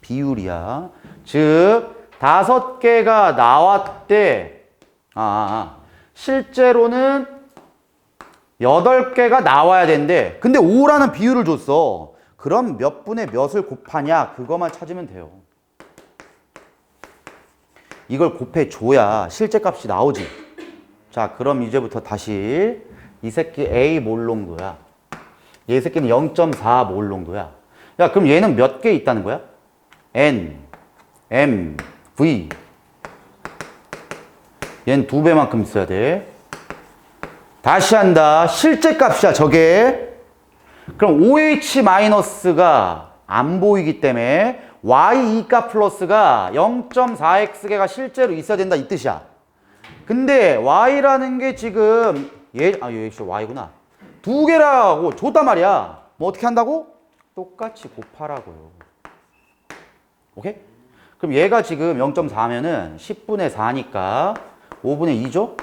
비율이야. 즉 5개가 나왔대. 실제로는 8개가 나와야 된대. 근데 5라는 비율을 줬어. 그럼 몇 분의 몇을 곱하냐? 그것만 찾으면 돼요. 이걸 곱해줘야 실제 값이 나오지. 자, 그럼 이제부터 다시 이 새끼 A 몰 농도야. 얘 새끼는 0.4 몰 농도야. 야, 그럼 얘는 몇 개 있다는 거야? N, M, V. 얘는 2배만큼 있어야 돼. 다시 한다. 실제 값이야, 저게. 그럼 OH-가 안 보이기 때문에 Y2가 플러스가 0.4X개가 실제로 있어야 된다, 이 뜻이야. 근데 Y라는 게 지금 얘 역시 Y구나. 2개라고 줬단 말이야. 뭐 어떻게 한다고? 똑같이 곱하라고요. 오케이? 그럼 얘가 지금 0.4면은 10분의 4니까 5분의 2죠?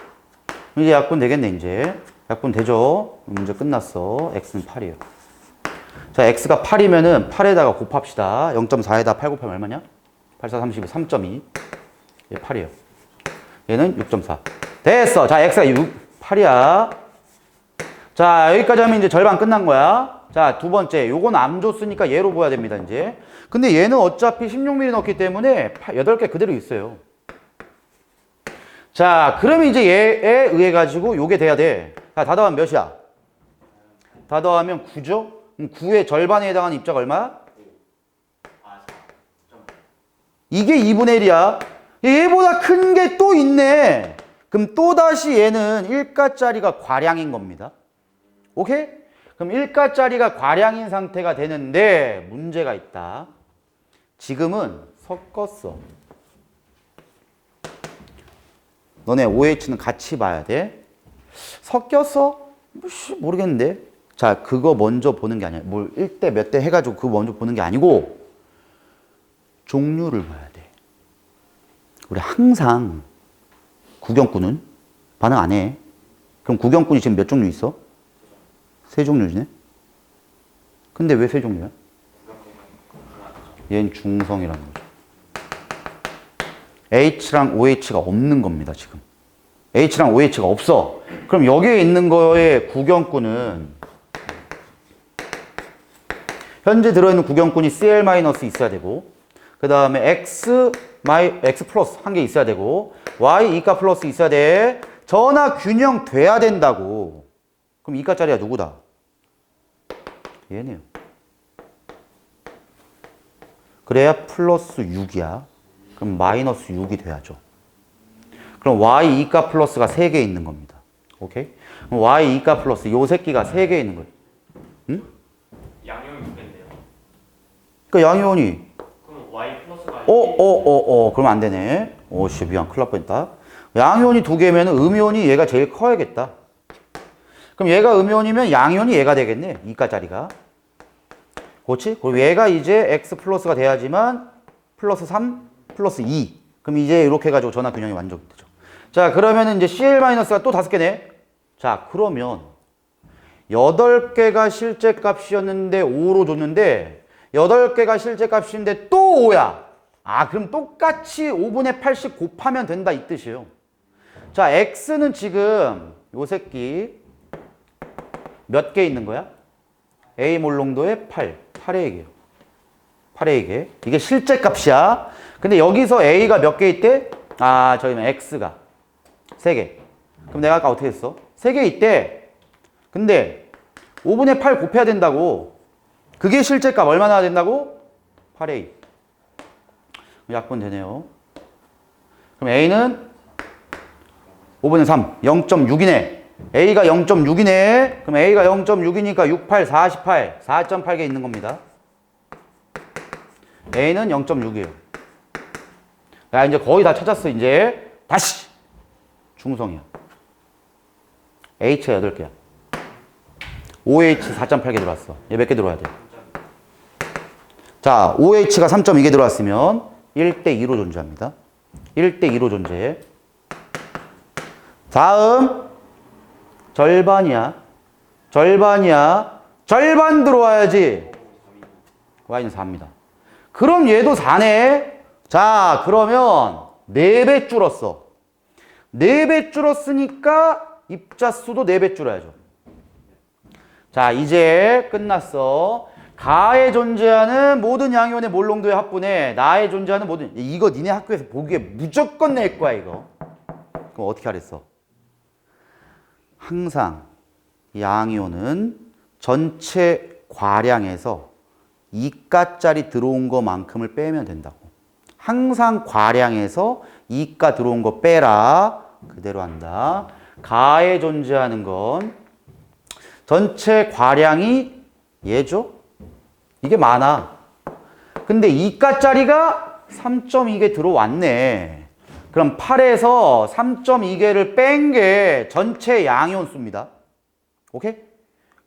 이제 약분 되겠네, 이제. 약분 되죠? 문제 끝났어. X는 8이에요. 자, X가 8이면은 8에다가 곱합시다. 0.4에다 8 곱하면 얼마냐? 8, 4, 32, 3.2. 얘 8이에요. 얘는 6.4. 됐어. 자, X가 8이야. 자, 여기까지 하면 이제 절반 끝난 거야. 자, 두 번째. 요건 안 줬으니까 얘로 보야 됩니다, 이제. 근데 얘는 어차피 16mm 넣기 때문에 8개 그대로 있어요. 자, 그러면 이제 얘에 의해 가지고 요게 돼야 돼. 자, 다 더하면 몇이야? 다 더하면 9죠? 그럼 9의 절반에 해당하는 입자가 얼마야? 이게 2분의 1이야. 얘보다 큰 게 또 있네. 그럼 또다시 얘는 1가짜리가 과량인 겁니다. 오케이? 그럼 1가짜리가 과량인 상태가 되는데 문제가 있다. 지금은 섞었어. 너네 OH는 같이 봐야 돼. 섞였어? 모르겠는데. 자, 그거 먼저 보는 게 아니야. 뭘 1대 몇 대 해가지고 그거 먼저 보는 게 아니고 종류를 봐야 돼. 우리 항상 구경꾼은 반응 안 해. 그럼 구경꾼이 지금 몇 종류 있어? 3종류지네? 근데 왜 3종류야? 얘는 중성이라는 거죠. H랑 OH가 없는 겁니다, 지금. H랑 OH가 없어. 그럼 여기에 있는 거에 구경꾼은 현재 들어있는 구경꾼이 Cl- 있어야 되고 그 다음에 X 플러스 한 개 있어야 되고 Y 2가 플러스 있어야 돼. 전하 균형 돼야 된다고. 그럼 2가짜리가 누구다? 얘네요. 그래야 플러스 6이야. 그럼 마이너스 6이 돼야죠. 그럼 Y 2가 플러스가 3개 있는 겁니다. 오케이? 그럼 Y 2가 플러스 요 새끼가 3개 있는 거예요. 응? 양형이 6개인데요. 그러니까 양이온이 그럼 Y 플러스가 그러면 안 되네. 오씨, 미안. 큰일 날 뻔했다. 양이온이 2개면 음이온이 얘가 제일 커야겠다. 그럼 얘가 음이온이면 양이온이 얘가 되겠네. 2가짜리가. 그렇지? 그리고 얘가 이제 X 플러스가 돼야지만 플러스 3, 플러스 2. 그럼 이제 이렇게 해가지고 전화 균형이 완전히 되죠. 자, 그러면 이제 Cl-가 또 5개네. 자, 그러면 8개가 실제 값이었는데 5로 줬는데 8개가 실제 값인데 또 5야. 아, 그럼 똑같이 5분의 8씩 곱하면 된다 이 뜻이에요. 자, X는 지금 요 새끼 몇 개 있는 거야? A 몰롱도에 8의 얘기예요. 8의 얘기. 이게 실제 값이야. 근데 여기서 A가 몇 개 있대? 아, 저기는 X가 3개. 그럼 내가 아까 어떻게 했어? 3개 있대. 근데 5분의 8 곱해야 된다고. 그게 실제 값 얼마나 된다고? 8A. 약분 되네요. 그럼 A는 5분의 3, 0.6이네. A가 0.6이네. 그럼 A가 0.6이니까 6, 8, 48, 4.8개 있는 겁니다. A는 0.6이에요. 야, 이제 거의 다 찾았어. 이제 다시 중성이야. H가 8개야. OH 4.8개 들어왔어. 얘 몇 개 들어와야 돼? 자, OH가 3.2개 들어왔으면 1대2로 존재합니다. 1대2로 존재해. 다음 절반이야. 절반이야. 절반 들어와야지. Y는 4입니다. 그럼 얘도 4네. 자, 그러면 4배 줄었어. 4배 줄었으니까 입자수도 4배 줄어야죠. 자, 이제 끝났어. 가에 존재하는 모든 양이온의 몰롱도의 합분에 나에 존재하는 모든, 이거 니네 학교에서 보기에 무조건 낼 거야, 이거. 그럼 어떻게 하랬어? 항상 양이온은 전체 과량에서 2가짜리 들어온 것만큼을 빼면 된다고. 항상 과량에서 2가 들어온 거 빼라. 그대로 한다. 가에 존재하는 건 전체 과량이 얘죠? 이게 많아. 근데 2가짜리가 3.2개 들어왔네. 그럼 8에서 3.2개를 뺀 게 전체 양이온 수입니다. 오케이?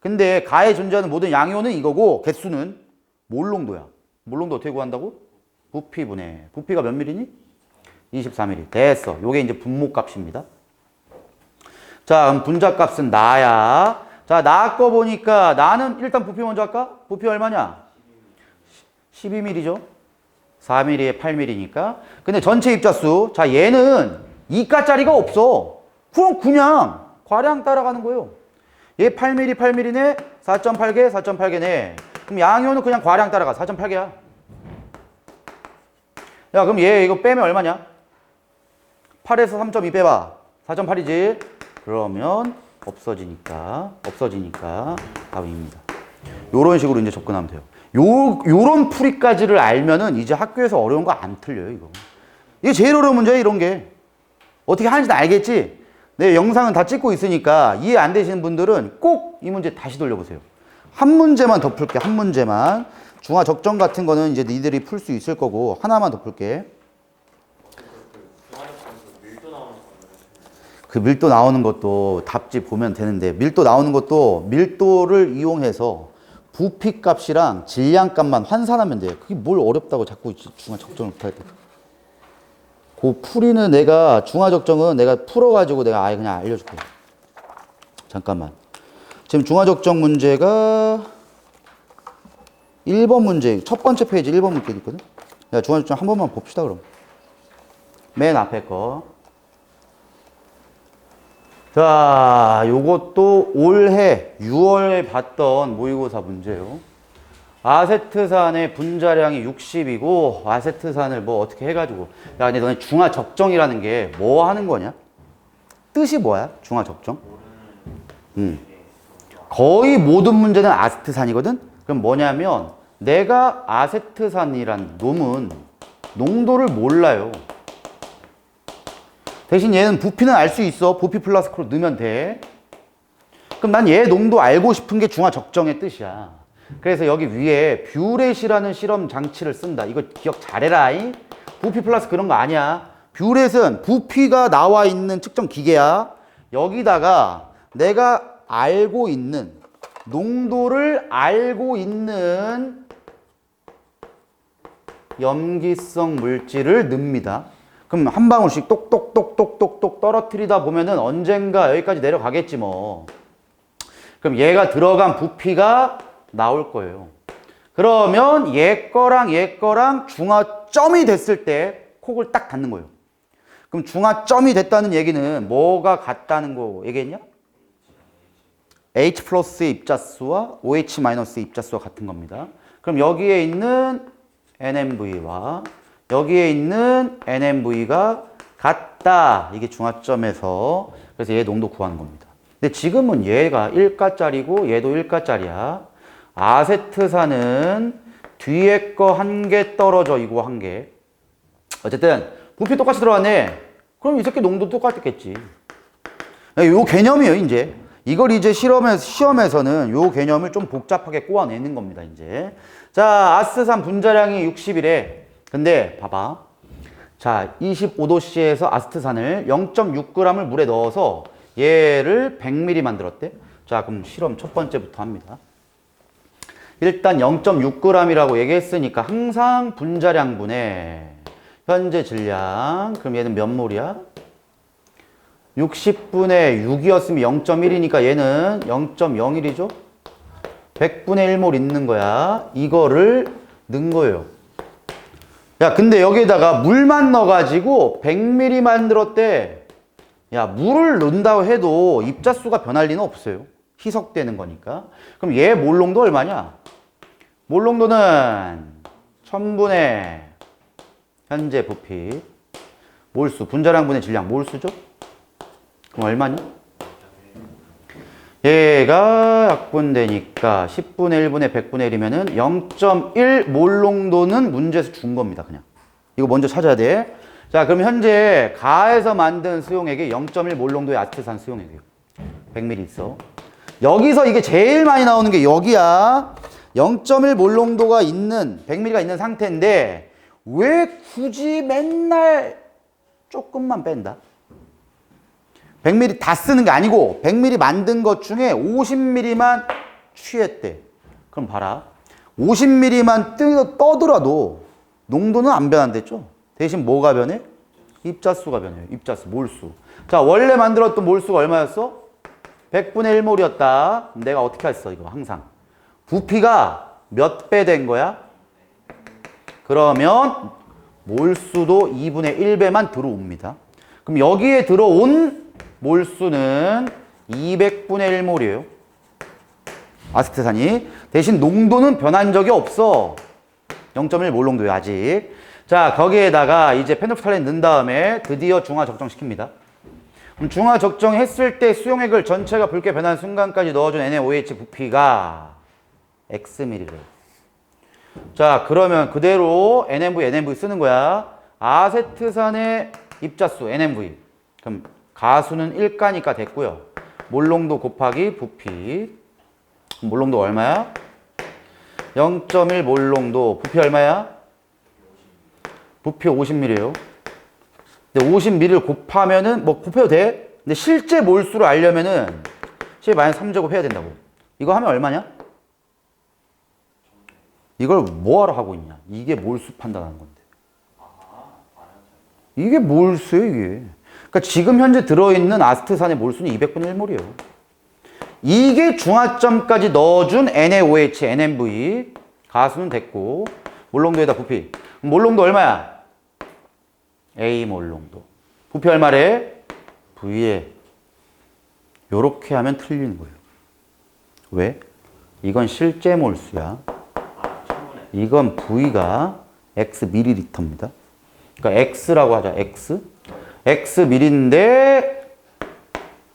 근데 가에 존재하는 모든 양이온은 이거고 개수는 몰롱도야. 몰롱도 어떻게 구한다고? 부피분해. 부피가 몇 밀리니? 24mm. 됐어. 요게 이제 분모값입니다. 자, 그럼 분자값은 나야. 자, 나 거 보니까 나는 일단 부피 먼저 할까? 부피 얼마냐? 12mm죠. 4mm에 8mm니까. 근데 전체 입자수. 자, 얘는 2가짜리가 없어. 그냥 과량 따라가는 거예요. 얘 8mm, 8mm네. 4.8개, 4.8개네. 그럼 양이온은 그냥 과량 따라가. 4.8개야. 야, 그럼 얘 이거 빼면 얼마냐? 8에서 3.2 빼봐. 4.8이지. 그러면 없어지니까 답입니다. 요런 식으로 이제 접근하면 돼요. 요런 풀이까지를 알면은 이제 학교에서 어려운 거 안 틀려요, 이거. 이게 제일 어려운 문제야, 이런 게. 어떻게 하는지는 알겠지? 내 영상은 다 찍고 있으니까 이해 안 되시는 분들은 꼭 이 문제 다시 돌려보세요. 한 문제만 더 풀게, 한 문제만. 중화 적정 같은 거는 이제 니들이 풀 수 있을 거고, 하나만 더 풀게. 그 밀도 나오는 것도 답지 보면 되는데, 밀도 나오는 것도 밀도를 이용해서 부피 값이랑 질량 값만 환산하면 돼요. 그게 뭘 어렵다고 자꾸 중화 적정을 못할 때. 그 풀이는 내가, 중화 적정은 내가 풀어가지고 내가 아예 그냥 알려줄게. 잠깐만. 지금 중화 적정 문제가 1번 문제, 첫 번째 페이지 1번 문제 있거든? 야, 중화 적정 한 번만 봅시다, 그럼. 맨 앞에 거. 자, 요것도 올해 6월에 봤던 모의고사 문제예요. 아세트산의 분자량이 60이고 아세트산을 뭐 어떻게 해가지고, 야, 근데 너네 중화 적정이라는 게 뭐 하는 거냐? 뜻이 뭐야? 중화 적정? 거의 모든 문제는 아세트산이거든? 그럼 뭐냐면 내가 아세트산이란 놈은 농도를 몰라요. 대신 얘는 부피는 알 수 있어. 부피 플러스 크로 넣으면 돼. 그럼 난 얘 농도 알고 싶은 게 중화 적정의 뜻이야. 그래서 여기 위에 뷰렛이라는 실험 장치를 쓴다. 이거 기억 잘해라. 부피 플러스 그런 거 아니야. 뷰렛은 부피가 나와 있는 측정 기계야. 여기다가 내가 알고 있는 농도를 알고 있는 염기성 물질을 넣습니다. 그럼 한 방울씩 똑똑똑똑똑똑 떨어뜨리다 보면은 언젠가 여기까지 내려가겠지 뭐. 그럼 얘가 들어간 부피가 나올 거예요. 그러면 얘 거랑 중화점이 됐을 때 콕을 딱 닫는 거예요. 그럼 중화점이 됐다는 얘기는 뭐가 같다는 거 얘기했냐? H 플러스의 입자수와 OH 마이너스의 입자수가 같은 겁니다. 그럼 여기에 있는 NMV와 여기에 있는 NMV가 같다. 이게 중화점에서 그래서 얘 농도 구하는 겁니다. 근데 지금은 얘가 1가짜리고 얘도 1가짜리야. 아세트산은 뒤에 거 한 개 떨어져 이거 한 개. 어쨌든 부피 똑같이 들어갔네. 그럼 이 새끼 농도 똑같겠지. 요 개념이에요, 이제. 이걸 이제 시험에서는 요 개념을 좀 복잡하게 꼬아내는 겁니다, 이제. 자, 아스트산 분자량이 60이래. 근데 봐봐. 자, 25도씨에서 아스트산을 0.6g을 물에 넣어서 얘를 100ml 만들었대. 자, 그럼 실험 첫 번째부터 합니다. 일단 0.6g이라고 얘기했으니까 항상 분자량분의 현재 질량. 그럼 얘는 몇 몰이야? 60분의 6이었으면 0.1이니까 얘는 0.01이죠? 100분의 1몰 있는 거야. 이거를 넣은 거예요. 야, 근데 여기에다가 물만 넣어가지고 100ml 만들었대. 야, 물을 넣는다고 해도 입자수가 변할 리는 없어요. 희석되는 거니까. 그럼 얘 몰농도 얼마냐? 몰농도는 1000분의 현재 부피 몰수, 분자량분의 질량 몰수죠? 그럼 얼마냐? 얘가 약분되니까 10분의 1분의 100분의 1이면은 0.1 몰농도는 문제에서 준 겁니다, 그냥. 이거 먼저 찾아야 돼. 자, 그럼 현재 가에서 만든 수용액이 0.1 몰농도의 아스트산 수용액이에요. 100ml 있어. 여기서 이게 제일 많이 나오는 게 여기야. 0.1 몰농도가 있는 100ml가 있는 상태인데 왜 굳이 맨날 조금만 뺀다? 100ml 다 쓰는 게 아니고 100ml 만든 것 중에 50ml만 취했대. 그럼 봐라. 50ml만 떠더라도 농도는 안 변한댔죠? 대신 뭐가 변해? 입자수가 변해요. 입자수, 몰수. 자, 원래 만들었던 몰수가 얼마였어? 100분의 1몰이었다. 내가 어떻게 했어, 이거 항상. 부피가 몇 배 된 거야? 그러면 몰수도 2분의 1배만 들어옵니다. 그럼 여기에 들어온 몰수는 200분의 1몰이에요. 아스트산이. 대신 농도는 변한 적이 없어. 0.1 몰농도예요, 아직. 자, 거기에다가 이제 페놀프탈렌 넣은 다음에 드디어 중화 적정시킵니다. 그럼 중화 적정했을 때 수용액을 전체가 붉게 변한 순간까지 넣어준 NaOH 부피가 Xml래. 자, 그러면 그대로 NMV 쓰는 거야. 아세트산의 입자수 NMV. 그럼 가수는 1가니까 됐고요. 몰농도 곱하기 부피. 몰농도 얼마야? 0.1 몰농도. 부피 얼마야? 부피 50ml예요. 근데 50ml를 곱하면은 뭐 곱해도 돼? 근데 실제 몰수를 알려면은 10-3제곱 해야 된다고. 이거 하면 얼마냐? 이걸 뭐하러 하고 있냐? 이게 몰수 판단하는 건데. 이게 몰수예요, 이게. 그러니까 지금 현재 들어있는 아스트산의 몰수는 200분의 1몰이에요. 이게 중화점까지 넣어준 NaOH, NMV. 가수는 됐고. 몰농도에다 부피. 몰농도 얼마야? A 몰농도. 부피 얼마래? V에. 요렇게 하면 틀리는 거예요. 왜? 이건 실제 몰수야. 이건 V가 X 밀리리터입니다. 그러니까 X라고 하자. X. X 밀인데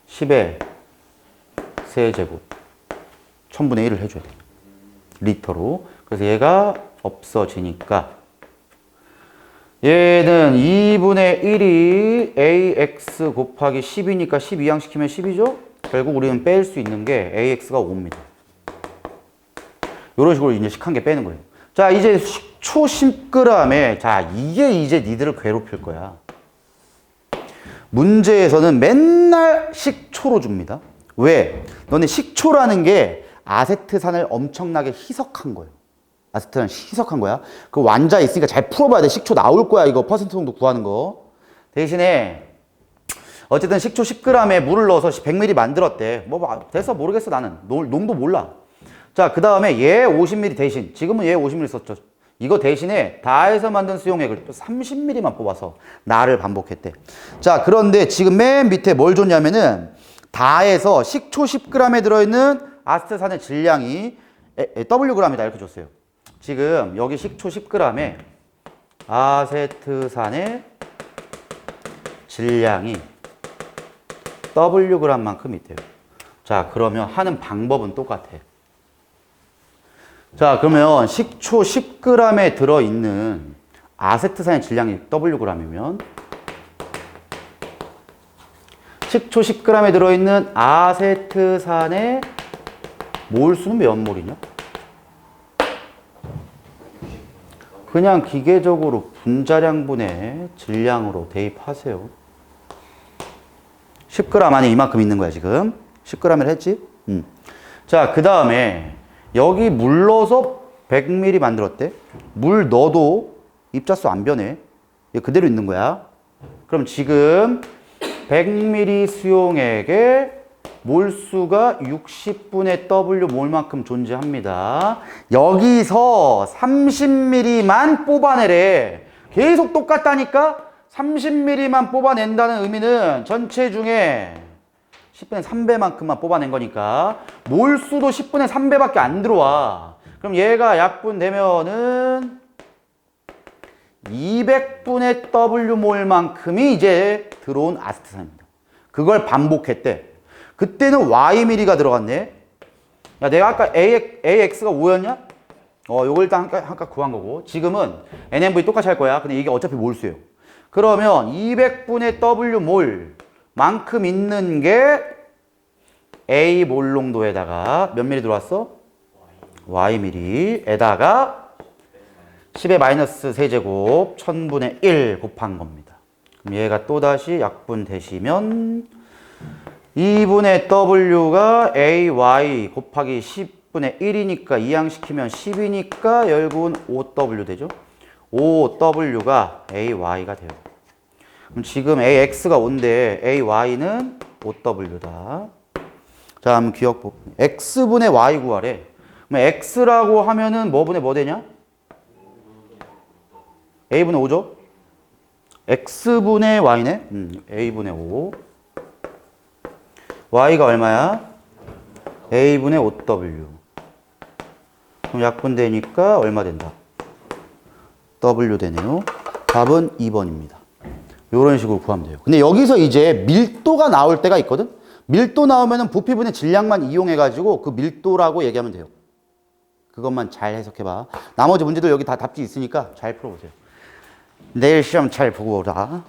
10의 세제곱. 1000분의 1을 해줘야 돼. 리터로. 그래서 얘가 없어지니까 얘는 2분의 1이 AX 곱하기 10이니까 12양 시키면 10이죠? 결국 우리는 뺄 수 있는 게 AX가 5입니다. 이런 식으로 이제 식 한 개 빼는 거예요. 자, 이제 식초 10g에, 자, 이게 이제 니들을 괴롭힐 거야. 문제에서는 맨날 식초로 줍니다. 왜? 너네 식초라는 게 아세트산을 엄청나게 희석한 거예요. 아세트산 희석한 거야. 그 완자에 있으니까 잘 풀어봐야 돼. 식초 나올 거야. 이거 퍼센트 정도 구하는 거. 대신에 어쨌든 식초 10g에 물을 넣어서 100ml 만들었대. 뭐 돼서 모르겠어 나는. 농도 몰라. 자, 그 다음에 얘 50ml 대신 지금은 얘 50ml 썼죠. 이거 대신에 다해서 만든 수용액을 또 30mm만 뽑아서 나를 반복했대. 자, 그런데 지금 맨 밑에 뭘 줬냐면은 다해서 식초 10g에 들어있는 아세트산의 질량이 Wg이다 이렇게 줬어요. 지금 여기 식초 10g에 아세트산의 질량이 Wg만큼 있대요. 자, 그러면 하는 방법은 똑같아. 자, 그러면 식초 10g에 들어있는 아세트산의 질량이 Wg이면 식초 10g에 들어있는 아세트산의 몰수는 몇 몰이냐? 그냥 기계적으로 분자량분의 질량으로 대입하세요. 10g 안에 이만큼 있는 거야, 지금. 10g을 했지? 자, 그 다음에 여기 물 넣어서 100ml 만들었대. 물 넣어도 입자수 안 변해. 그대로 있는 거야. 그럼 지금 100ml 수용액에 몰수가 60분의 W 몰만큼 존재합니다. 여기서 30ml만 뽑아내래. 계속 똑같다니까? 30ml만 뽑아낸다는 의미는 전체 중에 10분의 3배만큼만 뽑아낸 거니까 몰수도 10분의 3배밖에 안 들어와. 그럼 얘가 약분 되면은 200분의 W몰만큼이 이제 들어온 아세트산입니다. 그걸 반복했대. 그때는 Y미리가 들어갔네. 야, 내가 아까 AX가 5였냐? 요걸 일단 한가 구한 거고. 지금은 NMV 똑같이 할 거야. 근데 이게 어차피 몰수예요. 그러면 200분의 W몰 만큼 있는 게 A 몰농도에다가 몇 미리 들어왔어? Y 미리에다가 10의 마이너스 세제곱 1000분의 1 곱한 겁니다. 그럼 얘가 또다시 약분되시면 2분의 W가 AY 곱하기 10분의 1이니까 이항시키면 10이니까 열분 5W 되죠? 5W가 AY가 돼요. 그럼 지금 AX가 5인데 AY는 5W다. 자, 한번 기억 X분의 Y 구하래. 그럼 X라고 하면은 뭐분의 뭐 되냐? A분의 5죠? X분의 Y네? A분의 5. Y가 얼마야? A분의 5W. 그럼 약분되니까 얼마 된다? W 되네요. 답은 2번입니다. 이런 식으로 구하면 돼요. 근데 여기서 이제 밀도가 나올 때가 있거든? 밀도 나오면은 부피분의 질량만 이용해가지고 그 밀도라고 얘기하면 돼요. 그것만 잘 해석해봐. 나머지 문제들 여기 다 답지 있으니까 잘 풀어보세요. 내일 시험 잘 보고 오라.